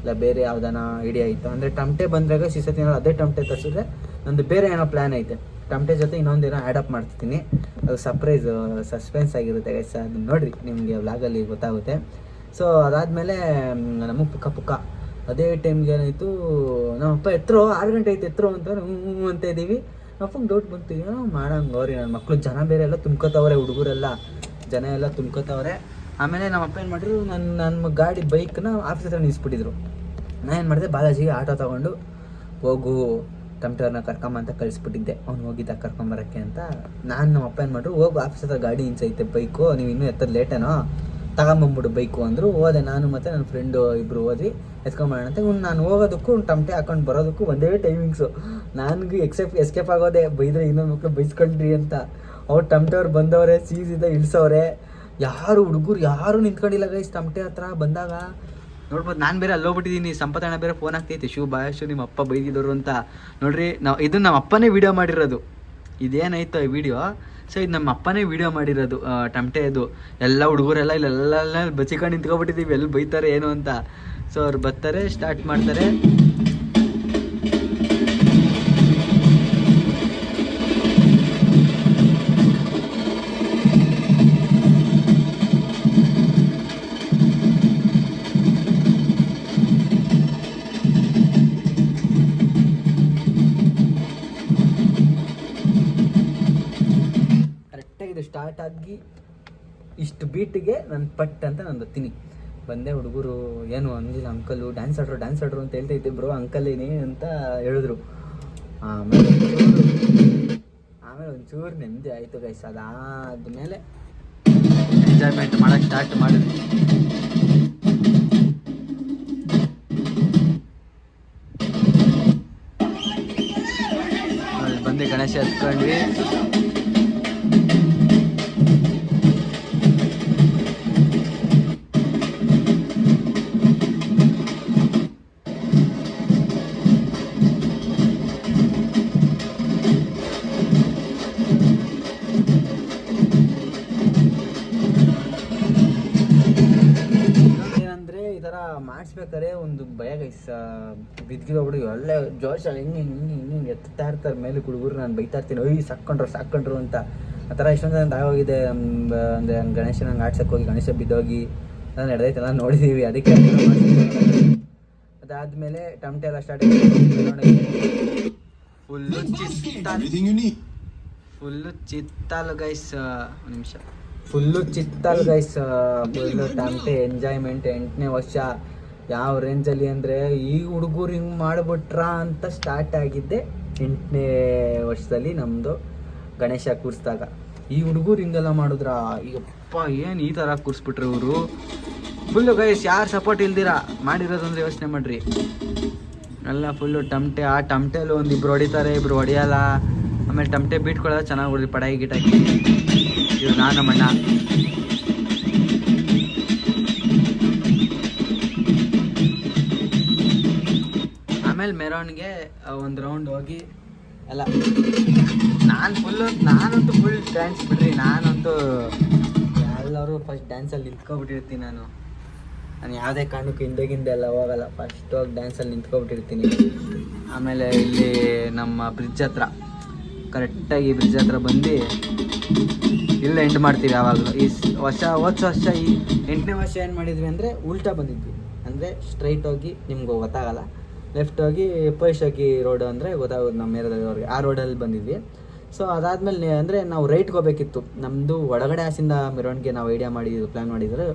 ಇಲ್ಲ ಬೇರೆ ಯಾವ್ದಾನ ಐಡಿಯಾ ಇತ್ತು ಅಂದರೆ. ಟಮಟೆ ಬಂದಾಗ ಈ ಸತಿ ಅದೇ ಟಮಟೆ ತರಿಸಿದ್ರೆ ನಂದು ಬೇರೆ ಏನೋ ಪ್ಲ್ಯಾನ್ ಐತೆ. ಟಮಟೆ ಜೊತೆ ಇನ್ನೊಂದೇನೋ ಆ್ಯಡಪ್ ಮಾಡ್ತೀನಿ, ಅದು ಸರ್ಪ್ರೈಸ್ ಸಸ್ಪೆನ್ಸ್ ಆಗಿರುತ್ತೆ ಗೈಸ್. ಅದನ್ನ ನೋಡಿರಿ, ನಿಮಗೆ ವ್ಲಾಗಲ್ಲಿ ಗೊತ್ತಾಗುತ್ತೆ. ಸೊ ಅದಾದಮೇಲೆ ನಮಗೆ ಪುಕ್ಕ ಅದೇ ಟೈಮ್ಗೆ ಏನಾಯಿತು, ನಮ್ಮಪ್ಪ ಎತ್ತರೋ 6 ಗಂಟೆ ಐತೆ ಎತ್ತರೋ ಅಂತ ಹ್ಞೂ ಅಂತ ಇದ್ದೀವಿ. ನಮ್ಮಪ್ಪಂಗೆ ಡೌಟ್ ಬಂತು, ಏನೋ ಮಾಡಂಗೆ ಅವ್ರಿ ನನ್ನ ಮಕ್ಕಳು ಜನ ಬೇರೆ ಎಲ್ಲ ತುಂಬ್ಕೋತವ್ರೆ, ಹುಡುಗರೆಲ್ಲ ಜನ ಎಲ್ಲ ತುಂಬ್ಕೋತವ್ರೆ. ಆಮೇಲೆ ನಮ್ಮಪ್ಪ ಏನು ಮಾಡಿದ್ರು, ನನ್ನ ಗಾಡಿ ಬೈಕ್ನ ಆಫೀಸ್ ಹತ್ರ ನಿಲ್ಲಿಸ್ಬಿಟ್ಟಿದ್ರು. ನಾನು ಏನು ಮಾಡಿದೆ, ಬಾಲಾಜಿಗೆ ಆಟೋ ತೊಗೊಂಡು ಹೋಗು ಟಮಟೆಯವ್ರನ್ನ ಕರ್ಕೊಂಬಂತ ಕಳಿಸ್ಬಿಟ್ಟಿದ್ದೆ. ಅವ್ನು ಹೋಗಿದ್ದ ಕರ್ಕೊಂಬರೋಕ್ಕೆ ಅಂತ. ನಮ್ಮಪ್ಪ ಏನು ಮಾಡಿದ್ರು, ಹೋಗು ಆಫೀಸ್ ಹತ್ರ ಗಾಡಿ ಇಂಚೈತೆ ಬೈಕು, ನೀವು ಇನ್ನೂ ಎತ್ತದ ಲೇಟೇನೋ ತಗೊಂಬಂದ್ಬಿಡು ಬೈಕು ಅಂದರು. ಹೋದೆ ನಾನು ಮತ್ತು ನನ್ನ ಫ್ರೆಂಡು ಇಬ್ಬರು ಹೋದ್ವಿ ಎತ್ಕೊಂಬರೋಣ ಅಂತ. ನಾನು ಹೋಗೋದಕ್ಕೂ ಟಮಟೆ ಹಾಕೊಂಡು ಬರೋದಕ್ಕೂ ಒಂದೇ ಟೈಮಿಂಗ್ಸು. ನನಗೆ ಎಸ್ಕೇಪ್ ಆಗೋದೆ, ಬೈದರೆ ಇನ್ನೊಂದು ಮಕ್ಕಳು ಬೈಸ್ಕೊಂಡ್ರಿ ಅಂತ. ಅವ್ರು ಟಮಟೆಯವ್ರು ಬಂದವ್ರೆ, ಸೀಸಿದ ಇಳಿಸೋರೆ, ಯಾರು ಹುಡುಗರು ಯಾರು ನಿಂತ್ಕೊಂಡಿಲ್ಲ ಗೈಸ್ ಟಮಟೆ ಹತ್ರ ಬಂದಾಗ. ನೋಡ್ಬೋದು, ನಾನು ಬೇರೆ ಅಲ್ಲೋಗ್ಬಿಟ್ಟಿದ್ದೀನಿ, ಸಂಪತ್ತಣ್ಣ ಬೇರೆ ಫೋನ್ ಆಗ್ತೈತೆ, ಬಾಯಶು ನಿಮ್ಮ ಅಪ್ಪ ಬೈದಿದ್ದವರು ಅಂತ. ನೋಡ್ರಿ, ಇದನ್ನು ನಮ್ಮ ಅಪ್ಪನೇ ವೀಡಿಯೋ ಮಾಡಿರೋದು. ಇದೇನಾಯ್ತು ಈ ವಿಡಿಯೋ, ಸೊ ಇದು ನಮ್ಮ ಅಪ್ಪನೇ ವೀಡಿಯೋ ಮಾಡಿರೋದು ಟಮಟೆದು. ಎಲ್ಲ ಹುಡುಗರೆಲ್ಲ ಇಲ್ಲೆಲ್ಲ ಬಚ್ಚಿಕೊಂಡು ನಿಂತ್ಕೊಬಿಟ್ಟಿದ್ದೀವಿ, ಎಲ್ಲಿ ಬೈತಾರೆ ಏನು ಅಂತ. ಸೊ ಅವ್ರು ಬರ್ತಾರೆ, ಸ್ಟಾರ್ಟ್ ಮಾಡ್ತಾರೆ. ಕರೆಕ್ಟಾಗಿ ಸ್ಟಾರ್ಟ್ ಆಗಿ ಇಷ್ಟು ಬೀಟಿಗೆ ನಾನು ಪಟ್ ಅಂತ ನಾನು ಬರ್ತೀನಿ. ಬಂದೆ, ಹುಡುಗರು ಏನು ಅಂದಿಲ್ಲ, ಅಂಕಲು ಡ್ಯಾನ್ಸ್ ಆಡ್ರು ಅಂತ ಹೇಳ್ತೈತೆ. ಬ್ರೋ ಅಂಕಲ್ ಏನೇ ಅಂತ ಹೇಳಿದ್ರು. ಆಮೇಲೆ ಒಂಚೂರು ನೆಮ್ಮದಿ ಆಯಿತು ಗೈಸ್. ಅದಾದ್ಮೇಲೆ ಎಂಜಾಯ್ಮೆಂಟ್ ಮಾಡೋಕ್ಕೆ ಸ್ಟಾರ್ಟ್ ಮಾಡಿದ್ವಿ. ಬಂದು ಗಣೇಶ ಹತ್ಕೊಂಡ್ವಿ. ಮಾಡಿಸ್ಬೇಕಾದ್ರೆ ಒಂದು ಭಯ ಗೈಸ್, ಬಿದ್ದಿರೋಬಿಡು ಒಳ್ಳೆ ಜೋಶಲ್ಲಿ ಹಿಂಗೆ ಎತ್ತಾ ಇರ್ತಾರೆ ಮೇಲೆ ಹುಡುಗರು. ನಾನು ಬೈತಾ ಇರ್ತೀನಿ, ಸಾಕೊಂಡ್ರು ಅಂತ. ಆ ಥರ ಎಷ್ಟೊಂದು ಜನ ಆಗೋಗಿದೆ. ಅಂದರೆ ಗಣೇಶ ನಂಗೆ ಆಡ್ಸಕ್ಕೆ ಹೋಗಿ ಗಣೇಶ ಬಿದ್ದೋಗಿ ನಾನು ನಡೆದೈತೆಲ್ಲ ನೋಡಿದ್ದೀವಿ. ಅದಕ್ಕೆ ಅದಾದಮೇಲೆ ಟಮಟೆ ಎಲ್ಲ ಸ್ಟಾರ್ಟ್ ಫುಲ್ಲು ಚಿತ್ತಾಲು ಗೈಸ್. ಒಂದು ನಿಮಿಷ, ಫುಲ್ಲು ಚಿತ್ತಲ್ ಗೈಸ್, ಫುಲ್ಲು ಟಮಟೆ ಎಂಜಾಯ್ಮೆಂಟ್. 8ನೇ ವರ್ಷ ಯಾವ ರೇಂಜಲ್ಲಿ ಅಂದರೆ ಈ ಹುಡುಗರು ಹಿಂಗೆ ಮಾಡಿಬಿಟ್ರಾ ಅಂತ ಸ್ಟಾರ್ಟ್ ಆಗಿದ್ದೆ 8ನೇ ವರ್ಷದಲ್ಲಿ ನಮ್ಮದು ಗಣೇಶ ಕೂರಿಸಿದಾಗ. ಈ ಹುಡುಗರು ಹಿಂಗೆಲ್ಲ ಮಾಡಿದ್ರ, ಯಪ್ಪ ಏನು ಈ ಥರ ಕೂರಿಸ್ಬಿಟ್ರಿ ಇವರು. ಫುಲ್ಲು ಗೈಸ್, ಯಾರು ಸಪೋರ್ಟ್ ಇಲ್ದಿರ ಮಾಡಿರೋದು ಅಂದರೆ ಯೋಚನೆ ಮಾಡಿರಿ. ಎಲ್ಲ ಫುಲ್ಲು ಟಮಟೆ. ಆ ಟಮಟೆಲ್ಲೂ ಒಂದು ಇಬ್ರು ಹೊಡಿತಾರೆ, ಇಬ್ರು ಹೊಡೆಯಲ್ಲ. ಆಮೇಲೆ ಟಮಟೆ ಬೀಟ್ಕೊಳ್ಳೋದು ಚೆನ್ನಾಗಿ ಹೊಡೆದು ಪಡಾಯಿ ಗಿಟಾಕಿ. ಇದು ನಾನು ನಮ್ಮಣ್ಣ. ಆಮೇಲೆ ಮೆರವಣಿಗೆ ಒಂದು ರೌಂಡ್ ಹೋಗಿ ಎಲ್ಲ ನಾನಂತೂ ಫುಲ್ ಡ್ಯಾನ್ಸ್ ಬಿಡ್ರಿ. ನಾನಂತೂ ಎಲ್ಲರೂ ಫಸ್ಟ್ ಡ್ಯಾನ್ಸಲ್ಲಿ ನಿಂತ್ಕೊಬಿಟ್ಟಿರ್ತೀನಿ. ನಾನು ಯಾವುದೇ ಕಾರಣಕ್ಕೂ ಹಿಂದೆ ಎಲ್ಲ ಹೋಗಲ್ಲ, ಫಸ್ಟ್ ಹೋಗಿ ಡ್ಯಾನ್ಸಲ್ಲಿ ನಿಂತ್ಕೊಬಿಟ್ಟಿರ್ತೀನಿ. ಆಮೇಲೆ ಇಲ್ಲಿ ನಮ್ಮ ಬ್ರಿಡ್ಜ್ ಹತ್ರ, ಕರೆಕ್ಟಾಗಿ ಬ್ರಿಡ್ಜ್ ಹತ್ರ ಬಂದು ಇಲ್ಲೇ ಎಂಡ್ ಮಾಡ್ತೀವಿ ಯಾವಾಗಲೂ. ಈ ವರ್ಷ ಈ 8ನೇ ವರ್ಷ ಏನು ಮಾಡಿದ್ವಿ ಅಂದರೆ ಉಲ್ಟಾ ಬಂದಿದ್ವಿ. ಅಂದರೆ ಸ್ಟ್ರೈಟ್ ಹೋಗಿ ನಿಮ್ಗೆ ಗೊತ್ತಾಗಲ್ಲ, ಲೆಫ್ಟ್ ಹೋಗಿ ಪೈಶೋಗಿ ರೋಡ್ ಅಂದರೆ ಗೊತ್ತಾಗೋದು ನಮ್ಮ ಏರಿಯಾದವ್ರಿಗೆ. ಆ ರೋಡಲ್ಲಿ ಬಂದಿದ್ವಿ. ಸೊ ಅದಾದಮೇಲೆ ಅಂದರೆ ನಾವು ರೈಟ್ಗೆ ಹೋಗ್ಬೇಕಿತ್ತು. ನಮ್ಮದು ಒಳಗಡೆ ಹಾಸಿಂದ ಮೆರವಣಿಗೆ ನಾವು ಐಡಿಯಾ ಮಾಡಿ ಪ್ಲ್ಯಾನ್ ಮಾಡಿದ್ರು.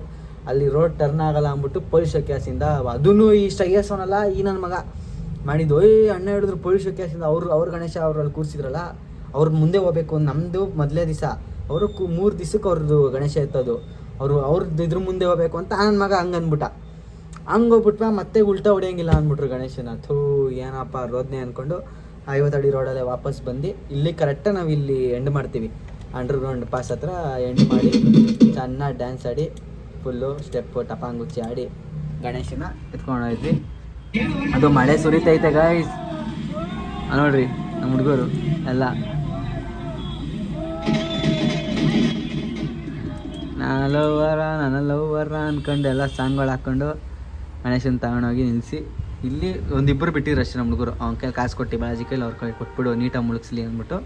ಅಲ್ಲಿ ರೋಡ್ ಟರ್ನ್ ಆಗಲ್ಲ ಅಂದ್ಬಿಟ್ಟು ಪೊಲೀಸ್ ಕೇಸಿಂದ ಅದೂ ಈ ಸ್ಟೈಯರ್ಸೋನಲ್ಲ ಈ ನನ್ನ ಮಗ ಮಾಡಿದ್ದು. ಅಣ್ಣ ಹೇಳಿದ್ರು ಪೊಲೀಸ್ ಕೇಸಿಂದ ಅವ್ರು ಗಣೇಶ ಅವ್ರು ಅಲ್ಲಿ ಕೂರಿಸಿದ್ರಲ್ಲ ಅವ್ರ ಮುಂದೆ ಹೋಗ್ಬೇಕು. ನಮ್ಮದು ಮೊದಲೇ ದಿವಸ ಅವರು 3 ದಿವಸಕ್ಕೆ ಅವ್ರದ್ದು ಗಣೇಶ ಎತ್ತೋದು. ಅವ್ರದ್ದು ಇದ್ರ ಮುಂದೆ ಹೋಗ್ಬೇಕು ಅಂತ ನನ್ನ ಮಗ ಹಂಗೆ ಅಂದ್ಬಿಟ್ಟ. ಹಂಗೆ ಹೋಗ್ಬಿಟ್ವ ಮತ್ತೆ ಉಲ್ಟಾ ಹೊಡೆಯಂಗಿಲ್ಲ ಅಂದ್ಬಿಟ್ರು ಗಣೇಶನ. ಏನಪ್ಪ ರೋದನೆ ಅಂದ್ಕೊಂಡು 50 ಅಡಿ ರೋಡಲ್ಲೇ ವಾಪಸ್ ಬಂದು ಇಲ್ಲಿ ಕರೆಕ್ಟಾಗಿ ನಾವು ಇಲ್ಲಿ ಎಂಡ್ ಮಾಡ್ತೀವಿ. ಅಂಡರ್ಗ್ರೌಂಡ್ ಪಾಸ್ ಹತ್ರ ಎಂಡ್ ಮಾಡಿ ಚೆನ್ನಾಗಿ ಡ್ಯಾನ್ಸ್ ಆಡಿ ಫುಲ್ಲು ಸ್ಟೆಪ್ಪು ಟಪಾಂಗುಚ್ಚಿ ಆಡಿ ಗಣೇಶನ ಎತ್ಕೊಂಡೋದ್ವಿ. ಅದು ಮಳೆ ಸುರಿತೈತೆ ಗಾಯ್ಸ್, ನೋಡ್ರಿ ನಮ್ಮ ಹುಡುಗರು ಎಲ್ಲ. ನನ್ನ ಲವ್ವರ ಅಂದ್ಕೊಂಡು ಎಲ್ಲ ಸಾಂಗ್ಗಳು ಹಾಕ್ಕೊಂಡು ಗಣೇಶನ ತಗೊಂಡೋಗಿ ನಿಲ್ಲಿಸಿ ಇಲ್ಲಿ ಒಂದಿಬ್ಬರು ಬಿಟ್ಟಿದ್ರು ಅಷ್ಟೇ ನಮ್ಮ ಹುಡುಗರು. ಅವ್ನ ಕೈ ಕಾಸು ಕೊಟ್ಟು ಬಾಲಾಜಿ ಕೈಲಿ ಅವ್ರ ಕೈ ಕೊಟ್ಬಿಡು ನೀಟಾಗಿ ಮುಳುಗಿಸ್ಲಿ ಅಂದ್ಬಿಟ್ಟು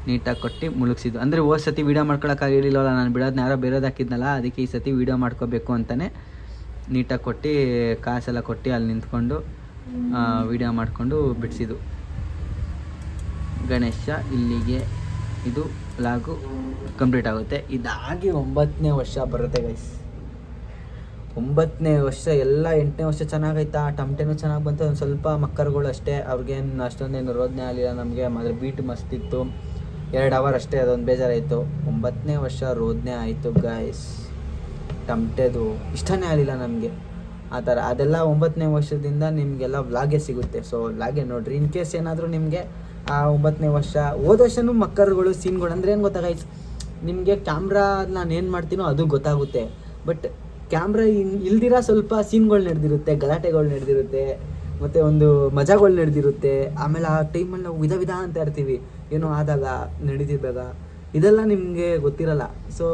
ನೀಟಾಗಿ ಕೊಟ್ಟು ಮುಳುಗಿಸಿದ್ದು. ಅಂದರೆ ಹೋದ ಸತಿ ವೀಡಿಯೋ ಮಾಡ್ಕೊಳಕ್ಕಾಗಿರಲಿಲ್ಲವಲ್ಲ, ನಾನು ಬಿಡೋದನ್ನ ಯಾರೋ ಬೇರೆದು ಹಾಕಿದ್ನಲ್ಲ, ಅದಕ್ಕೆ ಈ ಸತಿ ವೀಡಿಯೋ ಮಾಡ್ಕೋಬೇಕು ಅಂತಲೇ ನೀಟಾಗಿ ಕೊಟ್ಟು ಕಾಸೆಲ್ಲ ಕೊಟ್ಟು ಅಲ್ಲಿ ನಿಂತ್ಕೊಂಡು ವೀಡಿಯೋ ಮಾಡಿಕೊಂಡು ಬಿಡಿಸಿದ್ದು. ಗಣೇಶ ಇಲ್ಲಿಗೆ ಇದು ಲಾಗು ಕಂಪ್ಲೀಟ್ ಆಗುತ್ತೆ. ಇದಾಗಿ 9ನೇ ವರ್ಷ ಬರುತ್ತೆ ಗೈಸ್. 9ನೇ ವರ್ಷ ಎಲ್ಲ 8ನೇ ವರ್ಷ ಚೆನ್ನಾಗೈತಾ, ಟಮಟೆನೂ ಚೆನ್ನಾಗಿ ಬಂತು. ಒಂದು ಸ್ವಲ್ಪ ಮಕ್ಕರುಗಳು ಅಷ್ಟೇ, ಅವ್ರಿಗೇನು ಅಷ್ಟೊಂದೇನು ರೋದನೆ ಆಗಲಿಲ್ಲ. ನಮಗೆ ಮಾತ್ರ ಬೀಟ್ ಮಸ್ತಿತ್ತು. 2 ಅವರ್ ಅಷ್ಟೇ, ಅದೊಂದು ಬೇಜಾರಾಯಿತು. 9ನೇ ವರ್ಷ ರೋದನೆ ಆಯಿತು ಗೈಸ್. ಟಮಟೆದು ಇಷ್ಟನೇ ಆಗಲಿಲ್ಲ ನಮಗೆ ಆ ಥರ. ಅದೆಲ್ಲ 9ನೇ ವರ್ಷದಿಂದ ನಿಮಗೆಲ್ಲ ವ್ಲಾಗೇ ಸಿಗುತ್ತೆ. ಸೊ ವ್ಲಾಗೇ ನೋಡಿರಿ. ಇನ್ ಕೇಸ್ ಏನಾದರೂ ನಿಮಗೆ ಆ 9ನೇ ವರ್ಷ ಹೋದ ವರ್ಷನೂ ಮಕ್ಕರುಗಳು ಸೀನ್ಗಳು ಅಂದರೆ ಏನು ಗೊತ್ತಾಗೈತೆ ನಿಮಗೆ, ಕ್ಯಾಮ್ರಾ ನಾನು ಏನು ಮಾಡ್ತೀನೋ ಅದು ಗೊತ್ತಾಗುತ್ತೆ. ಬಟ್ ಕ್ಯಾಮ್ರಾ ಇಲ್ದಿರ ಸ್ವಲ್ಪ ಸೀನ್ಗಳು ನಡೆದಿರುತ್ತೆ, ಗಲಾಟೆಗಳು ನಡೆದಿರುತ್ತೆ, ಮತ್ತು ಒಂದು ಮಜಾಗಳು ನಡೆದಿರುತ್ತೆ. ಆಮೇಲೆ ಆ ಟೈಮಲ್ಲಿ ನಾವು ವಿಧ ಅಂತ ಇರ್ತೀವಿ, ಏನೋ ಆದಾಗ ನಡೀತಿದ್ದಾಗ ಇದೆಲ್ಲ ನಿಮಗೆ ಗೊತ್ತಿರಲ್ಲ. ಸೊ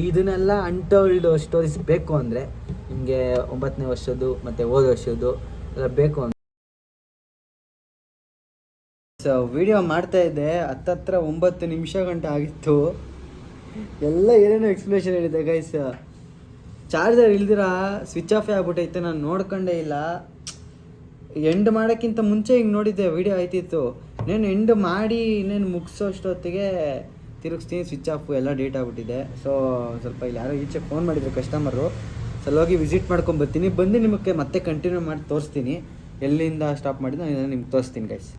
ಇದನ್ನೆಲ್ಲ ಅನ್ಟೋಲ್ಡ್ ಸ್ಟೋರೀಸ್ ಬೇಕು ಅಂದರೆ ನಿಮಗೆ 9ನೇ ವರ್ಷದ್ದು ಮತ್ತು ಹೋದ ವರ್ಷದ್ದು ಎಲ್ಲ ಬೇಕು ಅಂತ. ಸೊ ವಿಡಿಯೋ ಮಾಡ್ತಾಯಿದ್ದೆ, ಹತ್ತತ್ರ 9 ನಿಮಿಷ ಗಂಟೆ ಆಗಿತ್ತು. ಎಲ್ಲ ಏನೇನೋ ಎಕ್ಸ್ಪ್ಲೇಷನ್ ಹೇಳಿದೆ ಗೈಸ್. ಚಾರ್ಜರ್ ಇಲ್ದಿರ ಸ್ವಿಚ್ ಆಫೇ ಆಗ್ಬಿಟ್ಟೈತೆ, ನಾನು ನೋಡ್ಕೊಂಡೇ ಇಲ್ಲ. ಎಂಡ್ ಮಾಡೋಕ್ಕಿಂತ ಮುಂಚೆ ಹಿಂಗೆ ನೋಡಿದ್ದೆ ವಿಡಿಯೋ ಆಯ್ತಿತ್ತು. ನಾನು ಎಂಡ್ ಮಾಡಿ ಇನ್ನೇನು ಮುಗಿಸೋ ಅಷ್ಟೊತ್ತಿಗೆ ತಿರುಗಿಸ್ತೀನಿ, ಸ್ವಿಚ್ ಆಫು ಎಲ್ಲ ಡೇಟ್ ಆಗಿಬಿಟ್ಟಿದೆ. ಸೊ ಸ್ವಲ್ಪ ಇಲ್ಲಿ ಯಾರೋ ಈಚೆ ಫೋನ್ ಮಾಡಿದ್ರು ಕಸ್ಟಮರು. ಸ್ವಲ್ಪ ಹೋಗಿ ವಿಸಿಟ್ ಮಾಡ್ಕೊಂಬರ್ತೀನಿ, ಬಂದು ನಿಮಗೆ ಮತ್ತೆ ಕಂಟಿನ್ಯೂ ಮಾಡಿ ತೋರಿಸ್ತೀನಿ. ಎಲ್ಲಿಂದ ಸ್ಟಾಪ್ ಮಾಡಿದ್ದು ನಾನು ನಿಮ್ಗೆ ತೋರಿಸ್ತೀನಿ ಗೈಸ್.